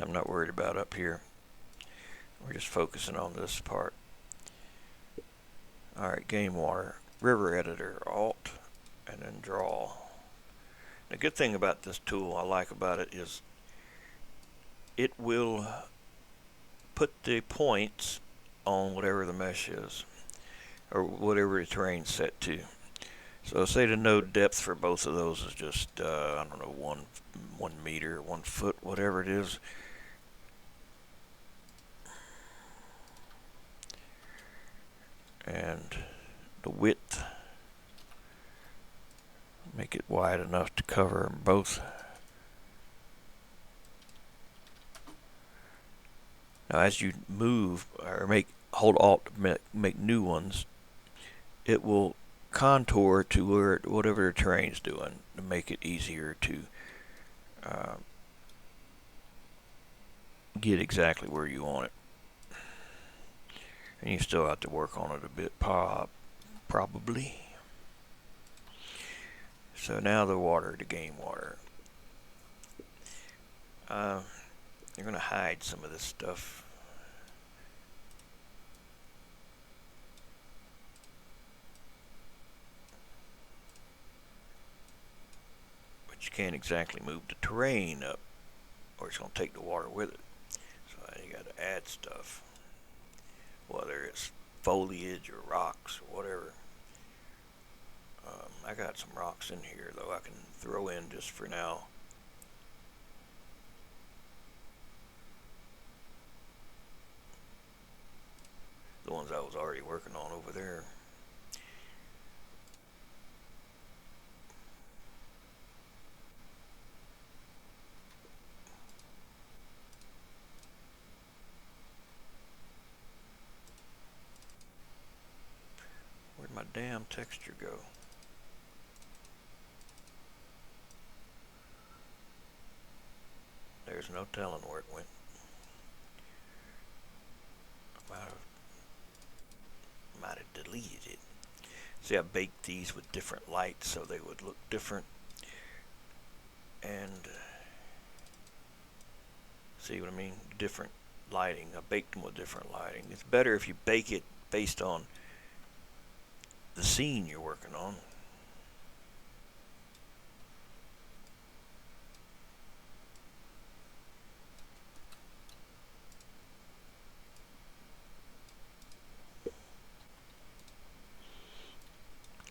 I'm not worried about up here. We're just focusing on this part. Alright, game water. River editor, Alt, and then draw. The good thing about this tool I like about it is it will put the points on whatever the mesh is, or whatever the terrain's set to. So say the node depth for both of those is just, I don't know, 1 meter, 1 foot, whatever it is. And the width, make it wide enough to cover them both. Now as you move or hold Alt to make new ones, it will contour to whatever the terrain's doing to make it easier to get exactly where you want it. And you still have to work on it a bit, probably. So now the water, the game water. You're going to hide some of this stuff. But you can't exactly move the terrain up, or it's going to take the water with it. So you got to add stuff, whether it's foliage or rocks or whatever. I got some rocks in here though I can throw in just for now. The ones I was already working on over there. Where'd my damn texture go? There's no telling where it went. Might have deleted it. See, I baked these with different lights so they would look different. And see what I mean? Different lighting. I baked them with different lighting. It's better if you bake it based on the scene you're working on.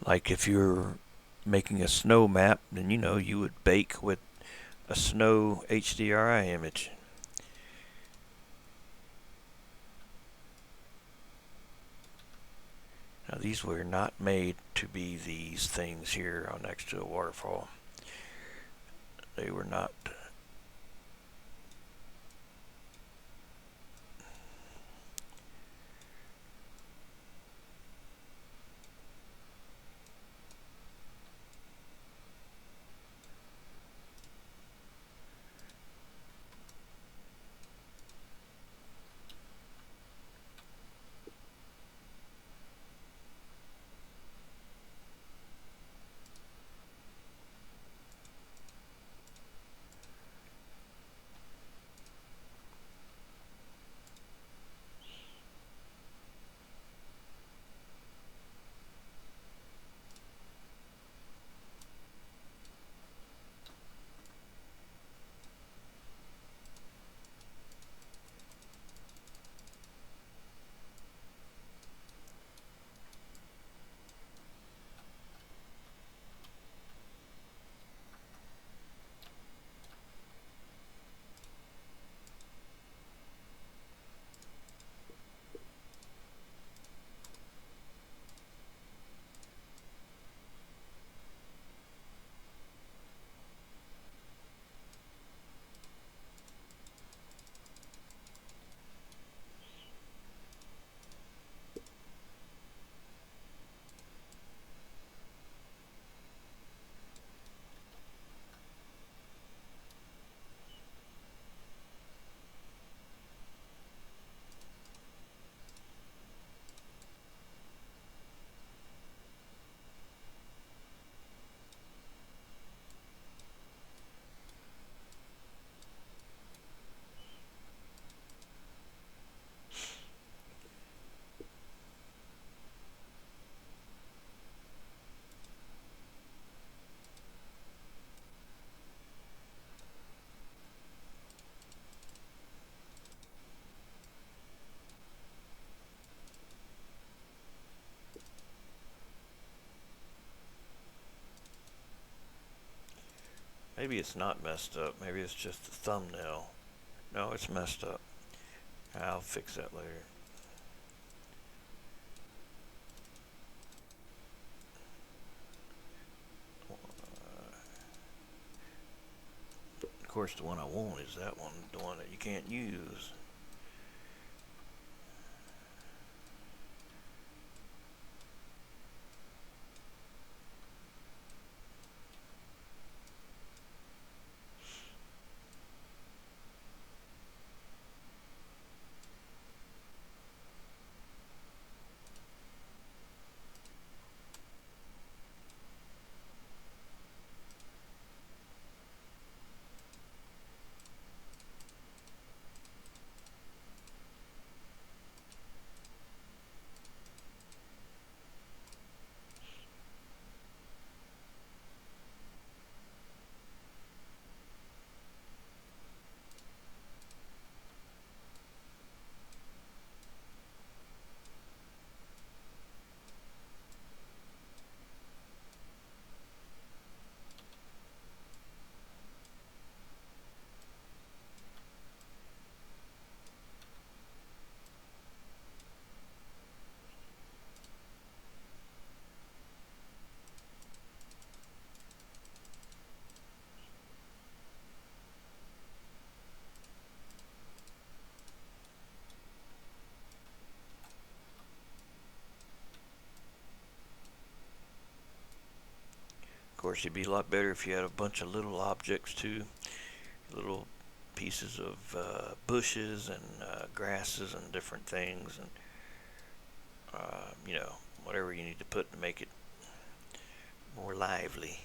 Like if you're making a snow map, then you would bake with a snow HDRI image. Now these were not made to be these things here on next to a waterfall. They were not. Maybe it's not messed up. Maybe it's just the thumbnail. No, it's messed up. I'll fix that later. Of course, the one I want is that one, the one that you can't use. course, it'd be a lot better if you had a bunch of little objects too, little pieces of bushes and grasses and different things, and you know, whatever you need to put to make it more lively.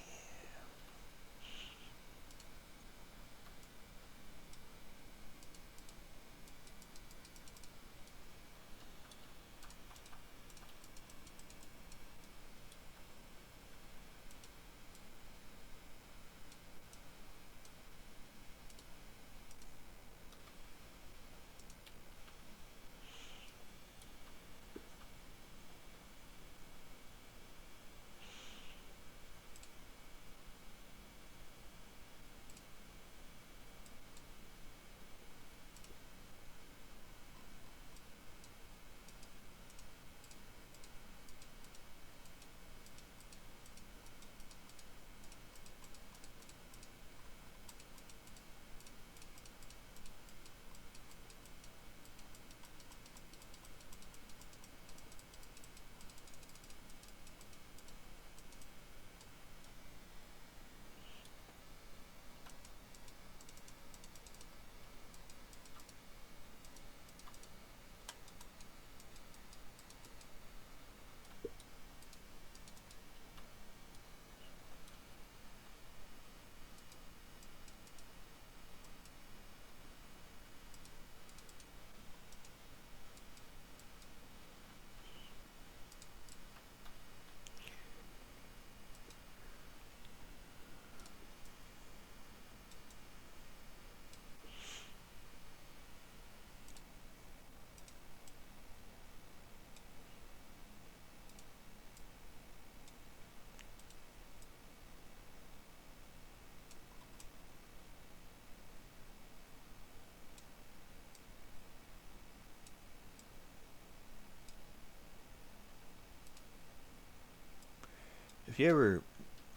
If you ever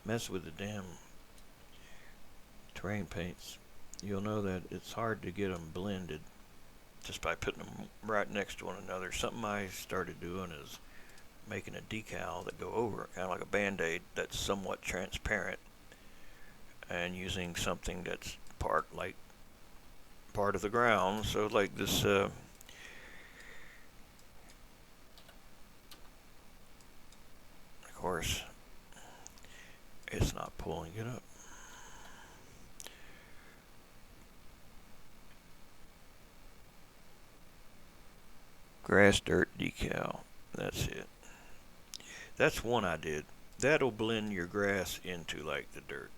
mess with the damn terrain paints, you'll know that it's hard to get them blended just by putting them right next to one another. Something I started doing is making a decal that go over it, kind of like a band-aid that's somewhat transparent, and using something that's part of the ground. So like this of course it's not pulling it up. Grass dirt decal, that's it. That's one I did. That'll blend your grass into like the dirt,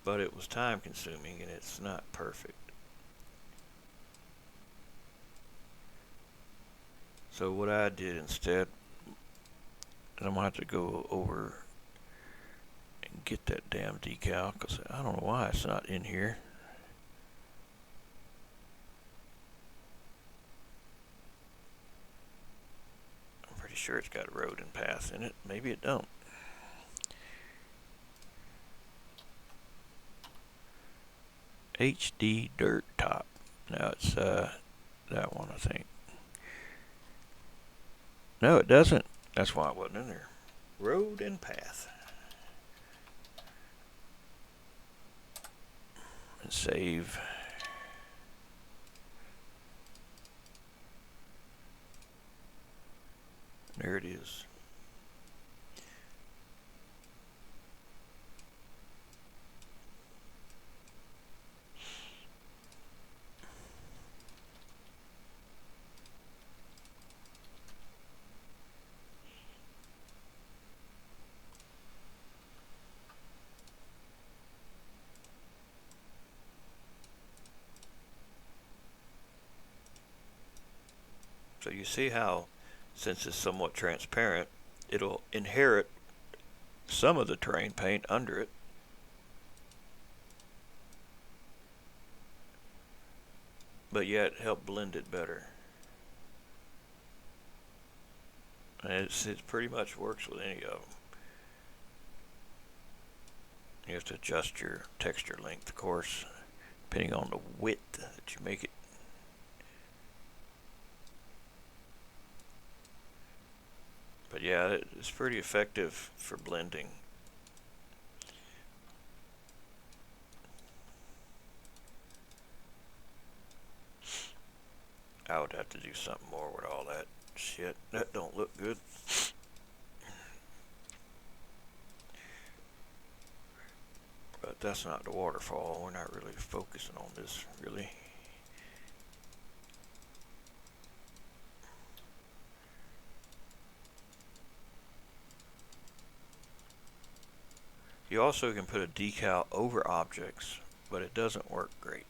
but it was time consuming and it's not perfect. So what I did instead, and I'm gonna have to go over and get that damn decal because I don't know why it's not in here. I'm pretty sure it's got road and path in it. Maybe it don't. HD dirt top. Now it's that one, I think. No, it doesn't. That's why it wasn't in there. Road and path. And save. There it is. So you see how, since it's somewhat transparent, it'll inherit some of the terrain paint under it. But yet help blend it better. And it pretty much works with any of them. You have to adjust your texture length, of course, depending on the width that you make it. But yeah, it's pretty effective for blending. would have to do something more with all that shit. That don't look good. But that's not the waterfall. We're not really focusing on this, really. You also can put a decal over objects, but it doesn't work great.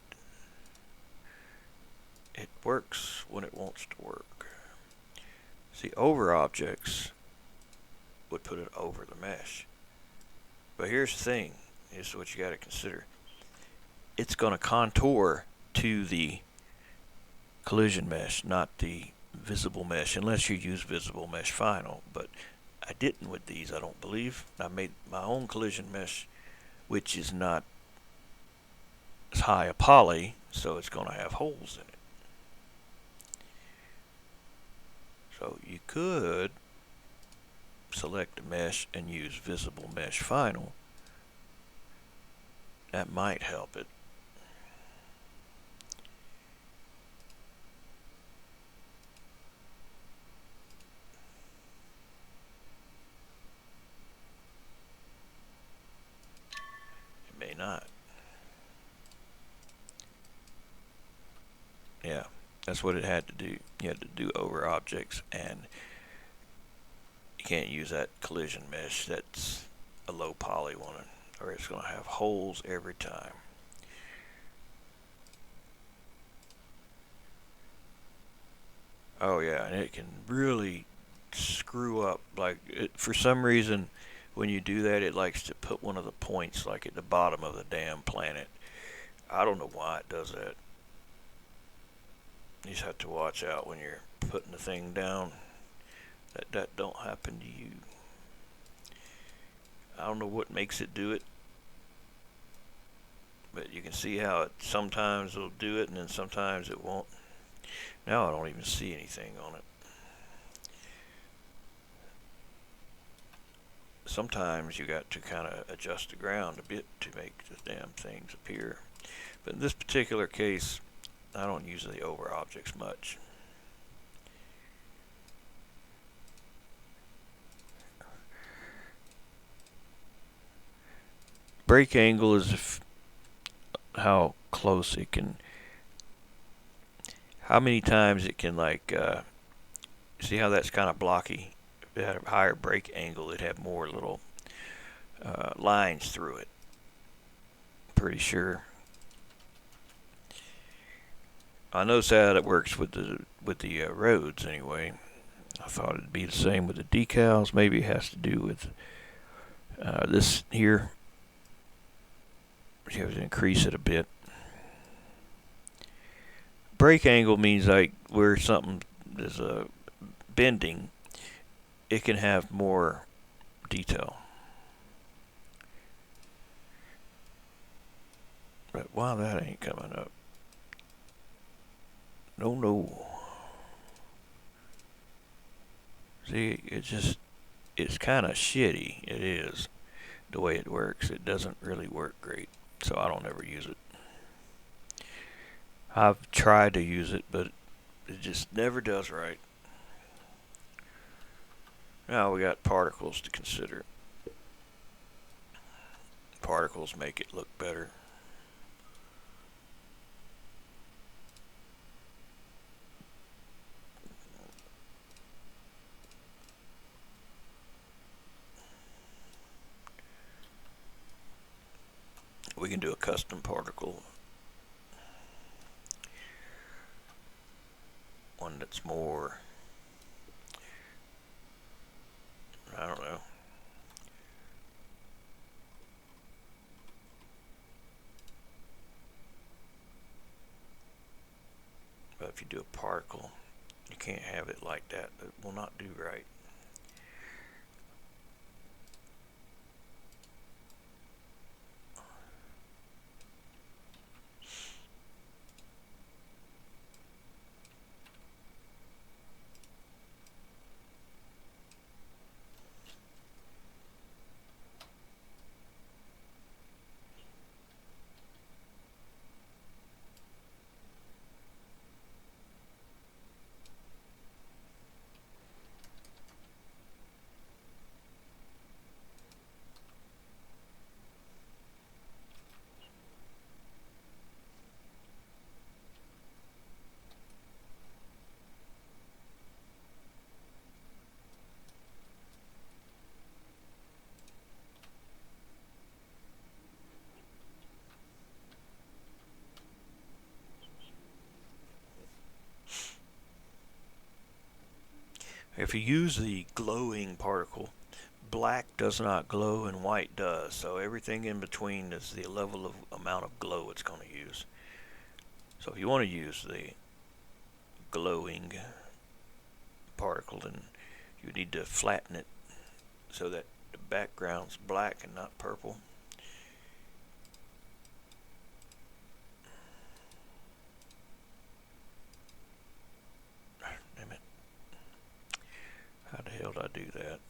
It works when it wants to work. See, over objects would put it over the mesh. But here's the thing, this is what you got to consider. It's going to contour to the collision mesh, not the visible mesh, unless you use visible mesh final. But I didn't with these, I don't believe. I made my own collision mesh, which is not as high a poly, so it's going to have holes in it. So you could select a mesh and use visible mesh final. That might help it. It may not. Yeah, that's what it had to do. You had to do over objects, and you can't use that collision mesh. That's a low poly one, or it's going to have holes every time. Oh yeah, and it can really screw up. Like for some reason, when you do that, it likes to put one of the points like at the bottom of the damn planet. I don't know why it does that. You just have to watch out when you're putting the thing down that don't happen to you. I don't know what makes it do it, but you can see how it sometimes will do it and then sometimes it won't. Now I don't even see anything on it. Sometimes you got to kind of adjust the ground a bit to make the damn things appear. But in this particular case, I don't use the over objects much. Break angle is how close it can, how many times it can see how that's kind of blocky. If it had a higher break angle, it'd have more little lines through it. Pretty sure. I notice how it works with the roads anyway. I thought it'd be the same with the decals. Maybe it has to do with this here. You have to increase it a bit. Break angle means like where something is bending, it can have more detail. But why that ain't coming up? No. See, it's kind of shitty. It is the way it works. It doesn't really work great, so I don't ever use it. I've tried to use it, but it just never does right. Now we got particles to consider. Particles make it look better. We can do a custom particle. One that's more, I don't know. But if you do a particle, you can't have it like that. It will not do right. If you use the glowing particle, black does not glow and white does, so everything in between is the level of amount of glow it's going to use. So if you want to use the glowing particle, then you need to flatten it so that the background's black and not purple. Damn it. How the hell did I do that?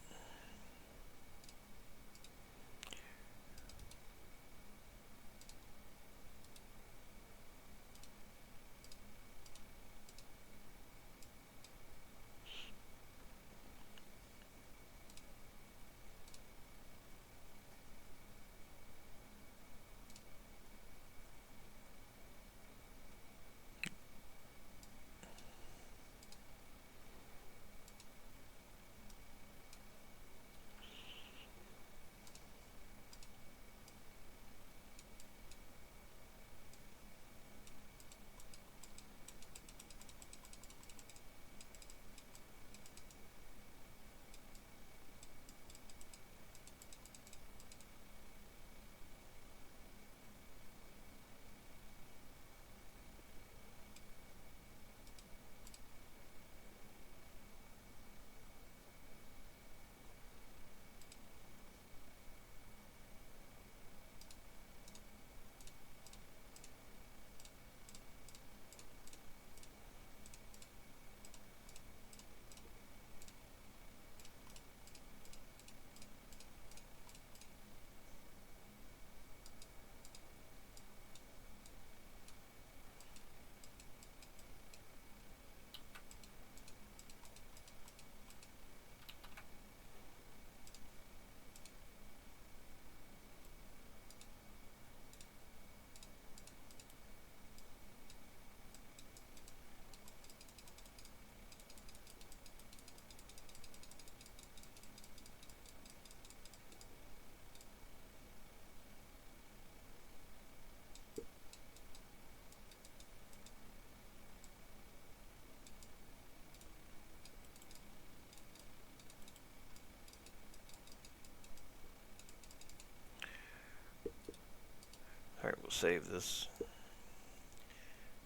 Alright, we'll save this.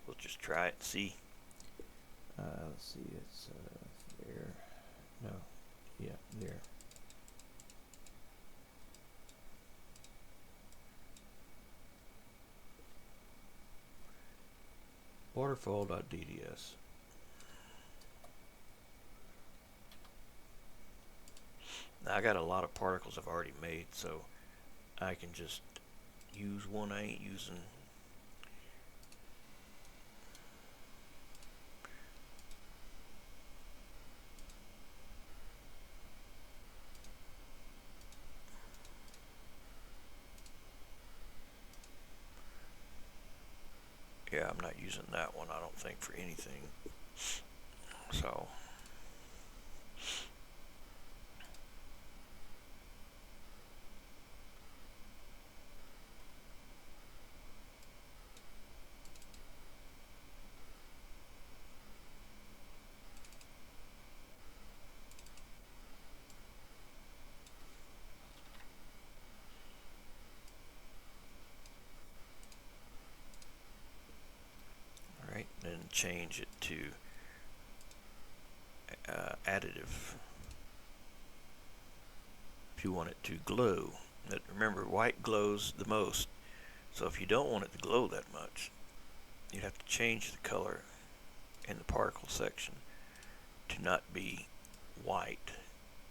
We'll just try it and see. Let's see, it's there. No, yeah, there. Waterfall.dds. Now I got a lot of particles I've already made, so I can just use one I ain't using. Yeah, I'm not using that one, I don't think, for anything. So alright, then change it to additive. If you want it to glow. But remember, white glows the most. So if you don't want it to glow that much, you have to change the color in the particle section to not be white.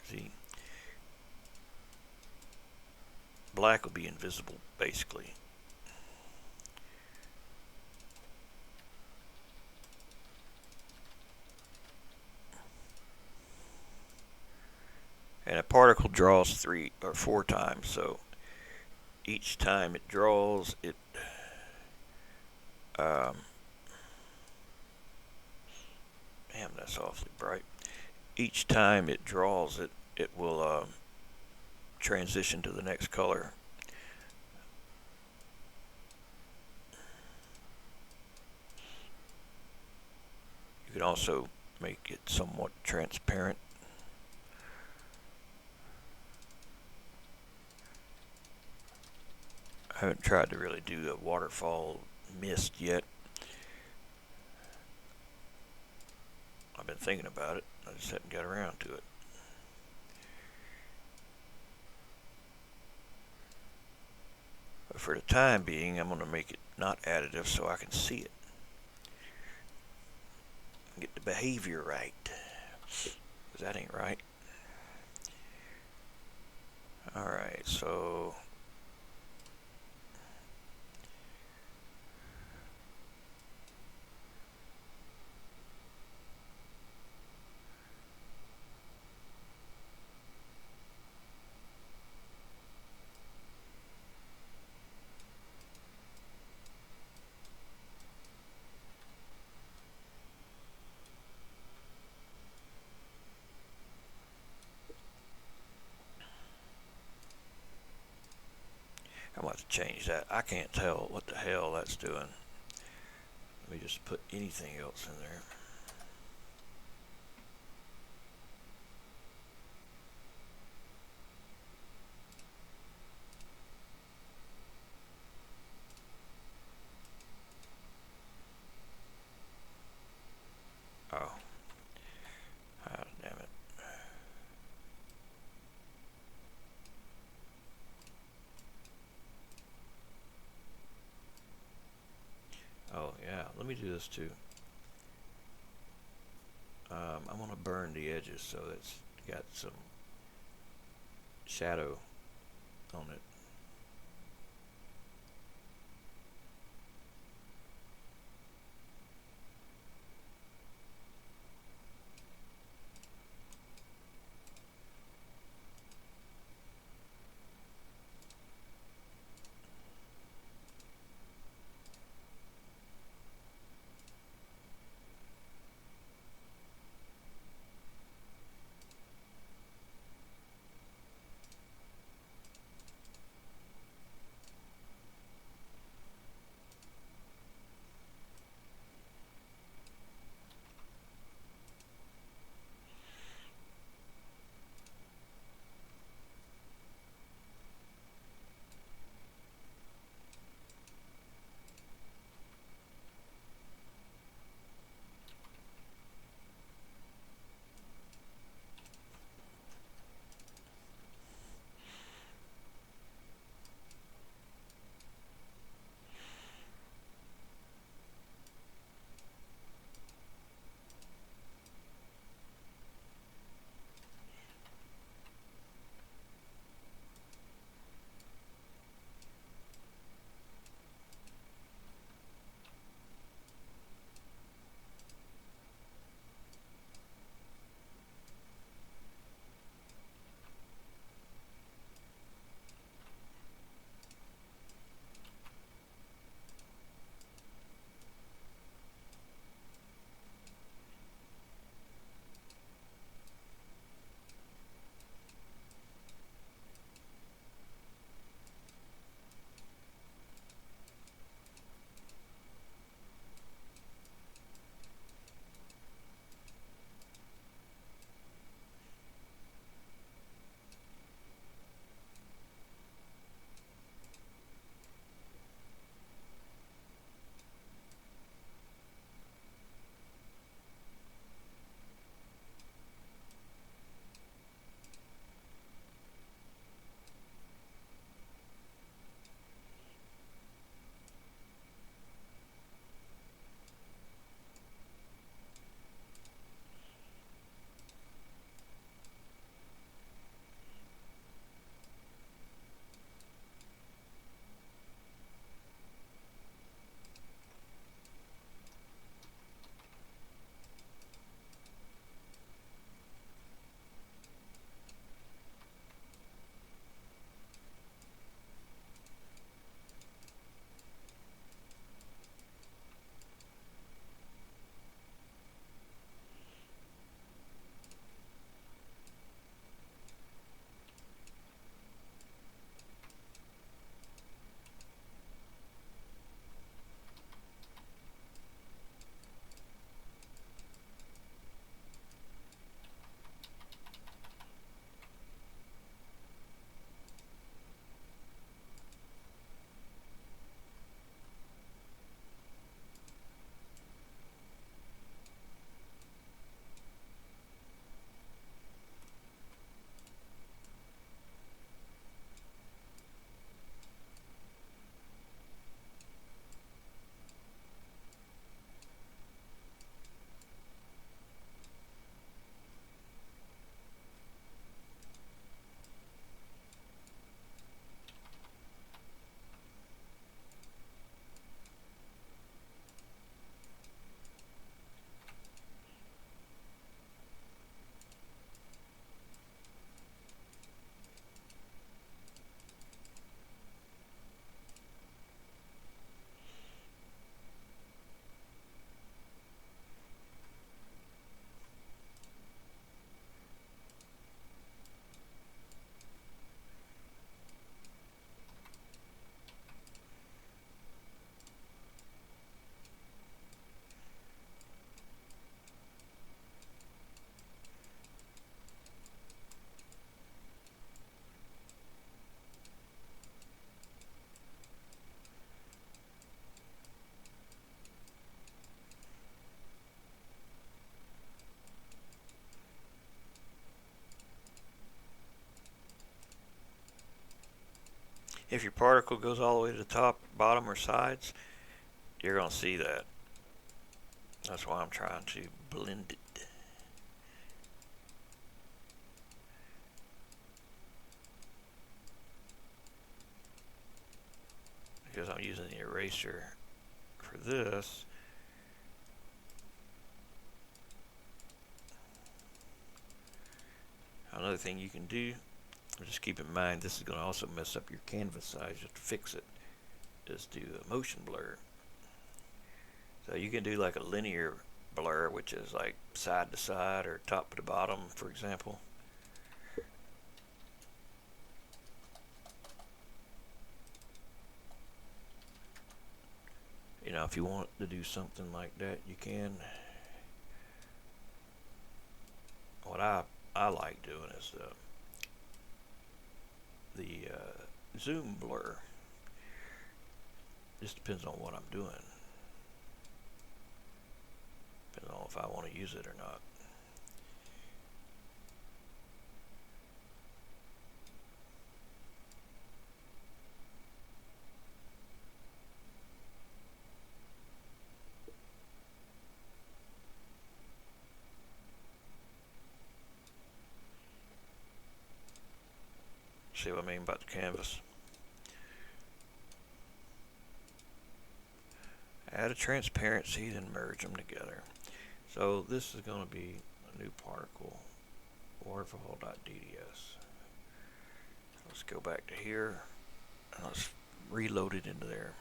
See, black will be invisible basically. And a particle draws 3 or 4 times, so each time it draws, it damn, that's awfully bright. Each time it draws it, it will transition to the next color. You can also make it somewhat transparent. I haven't tried to really do a waterfall mist yet. I've been thinking about it. I just haven't got around to it. But for the time being, I'm going to make it not additive so I can see it. Get the behavior right. Because that ain't right. Alright, so I'm going to have to change that. I can't tell what the hell that's doing. Let me just put anything else in there. Oh. Ah, damn it. Oh, yeah. Let me do this too. I'm going to burn the edges so it's got some shadow on it. If your particle goes all the way to the top, bottom, or sides, you're going to see that. That's why I'm trying to blend it. Because I'm using the eraser for this. Another thing you can do, just keep in mind this is going to also mess up your canvas size. You have to fix it, is do a motion blur. So you can do like a linear blur, which is like side to side or top to bottom, for example. You know, if you want to do something like that, you can. What I like doing is the zoom blur. Just depends on what I'm doing. Depends on if I want to use it or not. See what I mean about the canvas? Add a transparency, then merge them together. So this is going to be a new particle, waterfall.dds. Let's go back to here and let's reload it into there.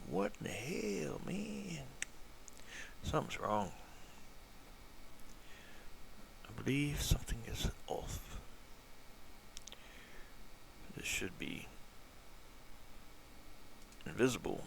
What in the hell, man? Something's wrong. I believe something is off. This should be invisible.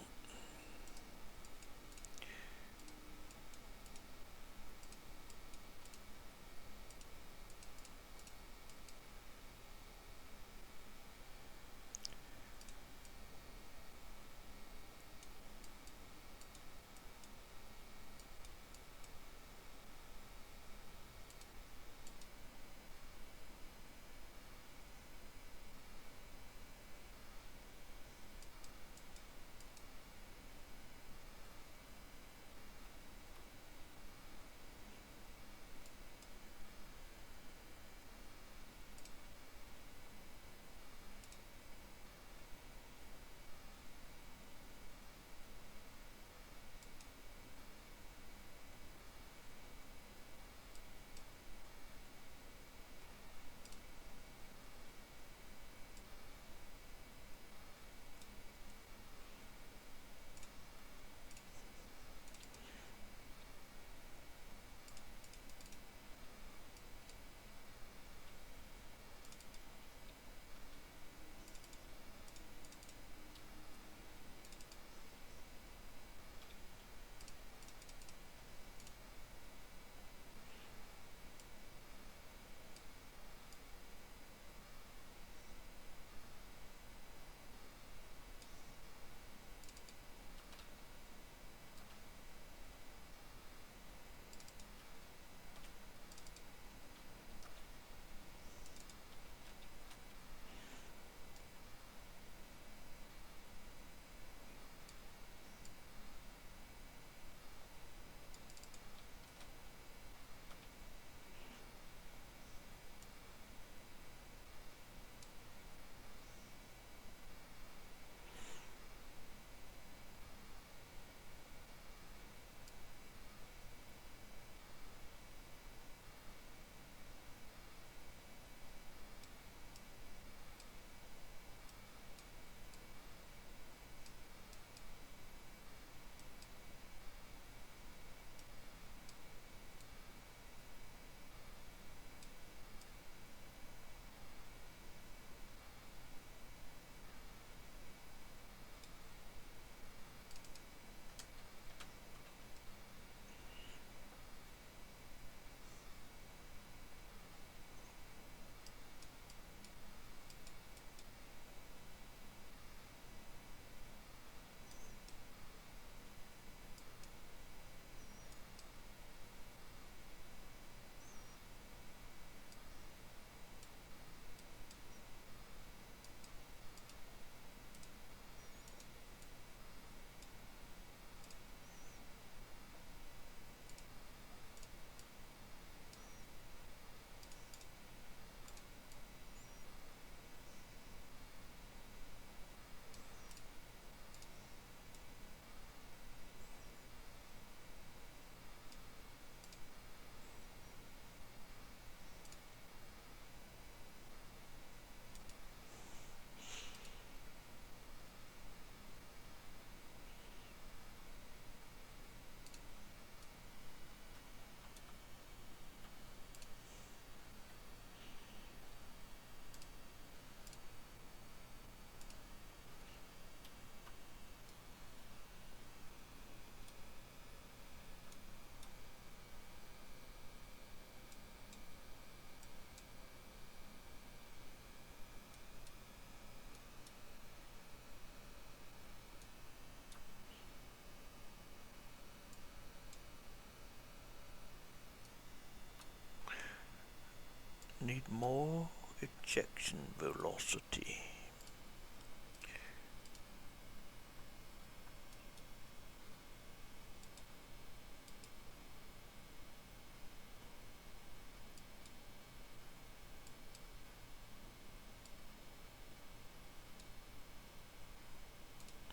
need more ejection velocity.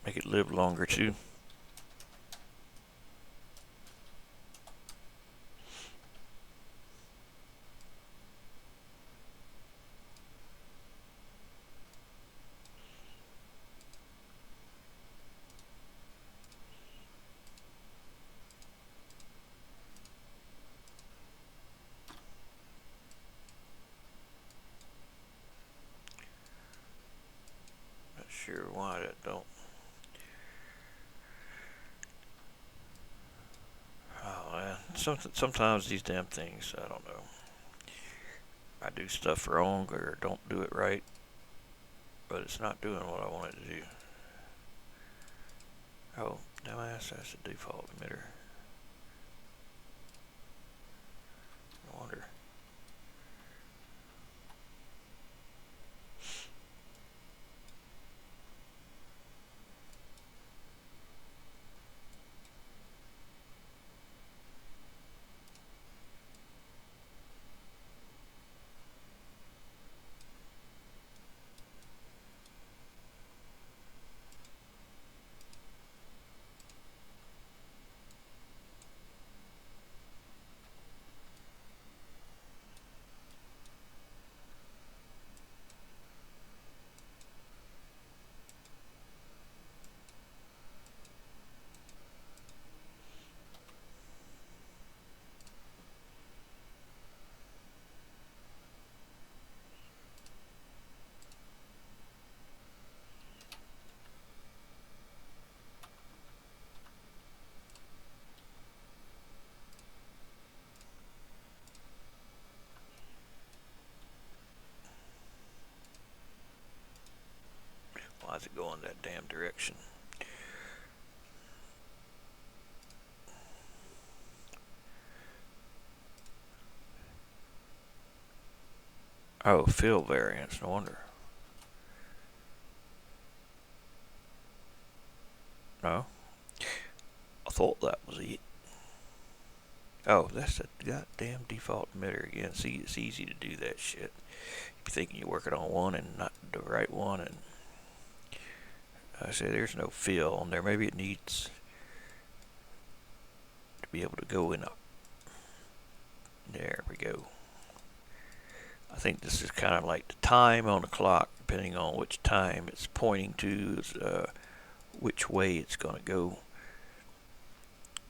Make it live longer too. Not sure why that don't. Oh man, sometimes these damn things, I don't know. I do stuff wrong or don't do it right, but it's not doing what I want it to do. Oh, dumbass, that's the default emitter. I wonder. Why is it going that damn direction? Oh, fill variance, no wonder. No? I thought that was it. Oh, that's the goddamn default emitter again. See, it's easy to do that shit. You're thinking you're working on one and not the right one, and I say there's no fill on there. Maybe it needs to be able to go in a... There we go. I think this is kind of like the time on the clock, depending on which time it's pointing to, is which way it's going to go.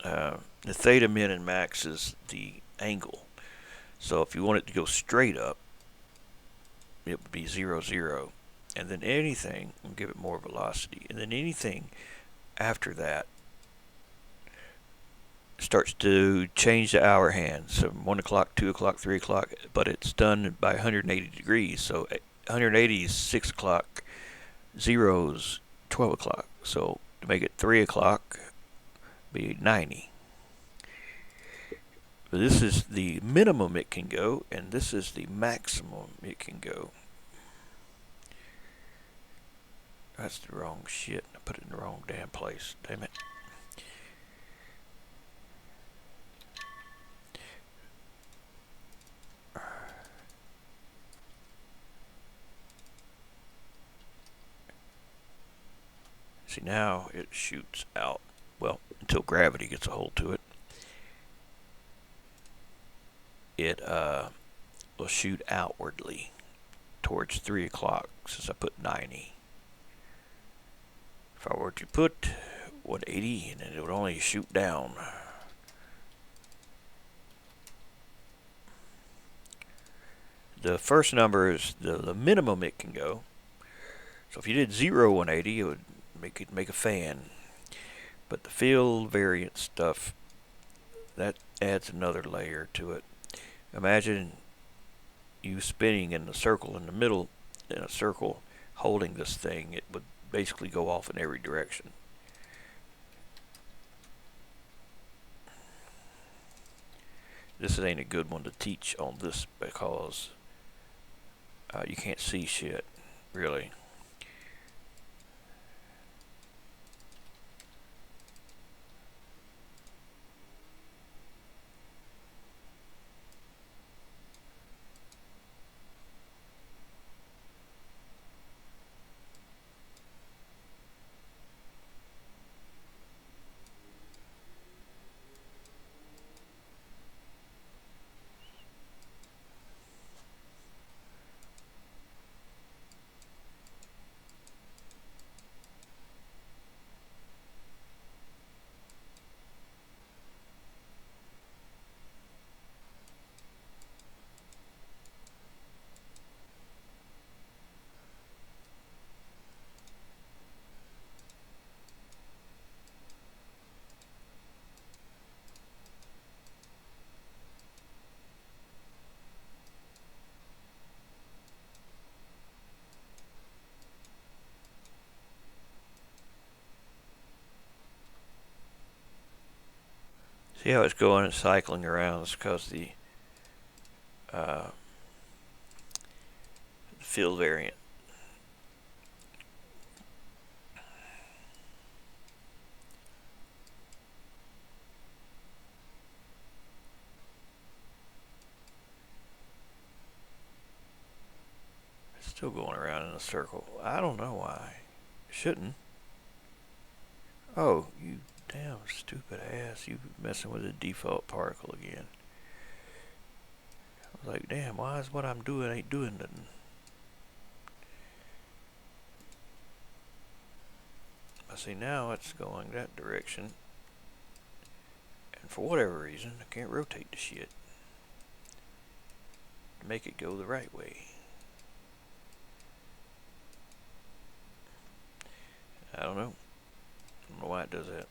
The theta min and max is the angle. So if you want it to go straight up, it would be 0, 0. And then anything, we'll give it more velocity. And then anything after that starts to change the hour hand. So 1 o'clock, 2 o'clock, 3 o'clock, but it's done by 180 degrees. So 180 is 6 o'clock, 0 is 12 o'clock. So to make it 3 o'clock, be 90. But this is the minimum it can go, and this is the maximum it can go. That's the wrong shit. I put it in the wrong damn place. Damn it. See, now it shoots out. Well, until gravity gets a hold to it. It will shoot outwardly towards 3 o'clock since I put 90. If I were to put 180, and then it would only shoot down. The first number is the minimum it can go. So if you did 0 180, it would make a fan. But the field variance stuff, that adds another layer to it. Imagine you spinning in the circle in the middle, in a circle, holding this thing. It would basically go off in every direction. This ain't a good one to teach on this because You can't see shit, really. See how it's going and cycling around? It's because the field variant. It's still going around in a circle. I don't know why. It shouldn't. Oh, you damn stupid ass. You messing with the default particle again. I was like, damn, why is what I'm doing ain't doing nothing? I see now it's going that direction. And for whatever reason, I can't rotate the shit to make it go the right way. I don't know. I don't know why it does that.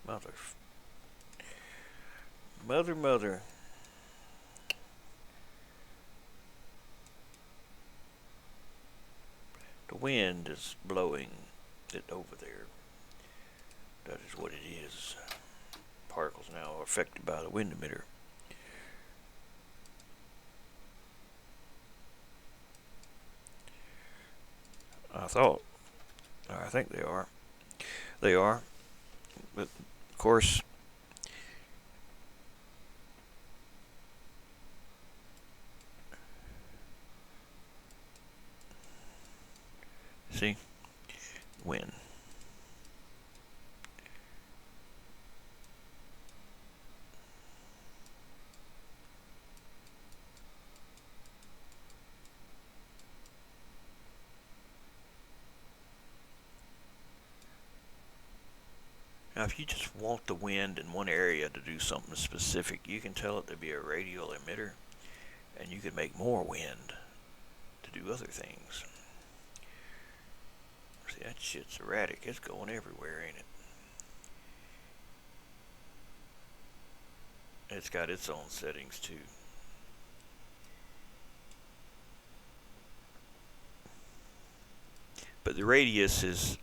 Mother. Mother. The wind is blowing it over there. That is what it is. Particles now are affected by the wind emitter. I thought. I think they are. They are. But of course, see, wind. Now, if you just want the wind in one area to do something specific, you can tell it to be a radial emitter, and you can make more wind to do other things. See, that shit's erratic. It's going everywhere, ain't it? It's got its own settings, too. But the radius is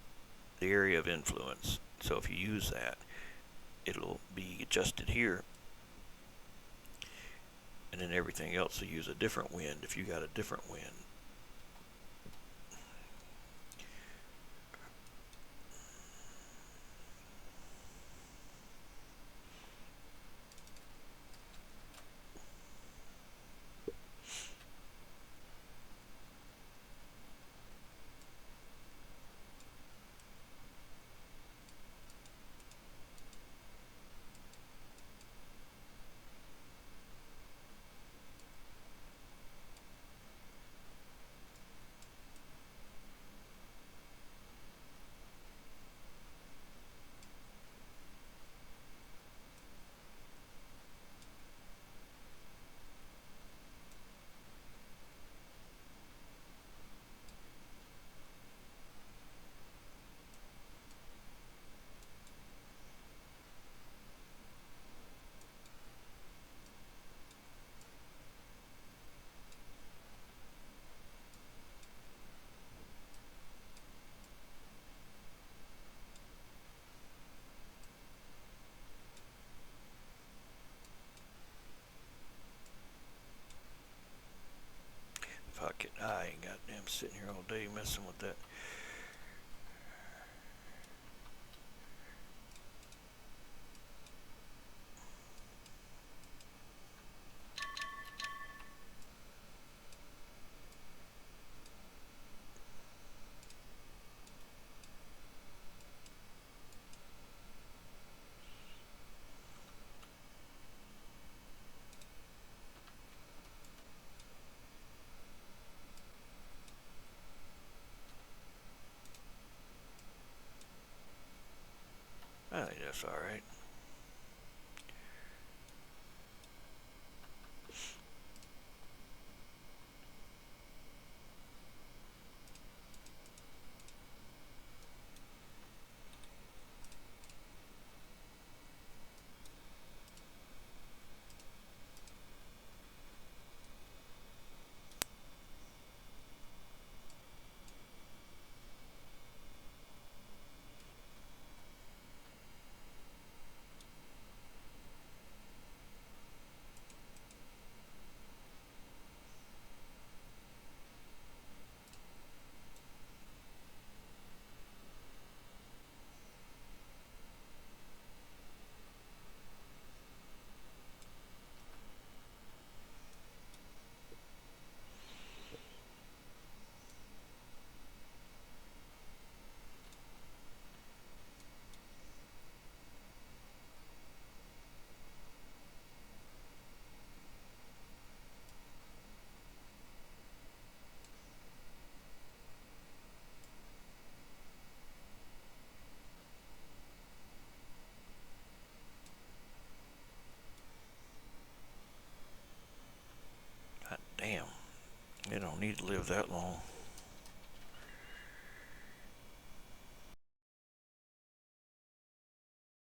the area of influence. So if you use that, it'll be adjusted here. And then everything else will use a different wind if you got a different wind. Fuck it. I ain't goddamn sitting here all day messing with that. I think that's alright. God damn. It don't need to live that long.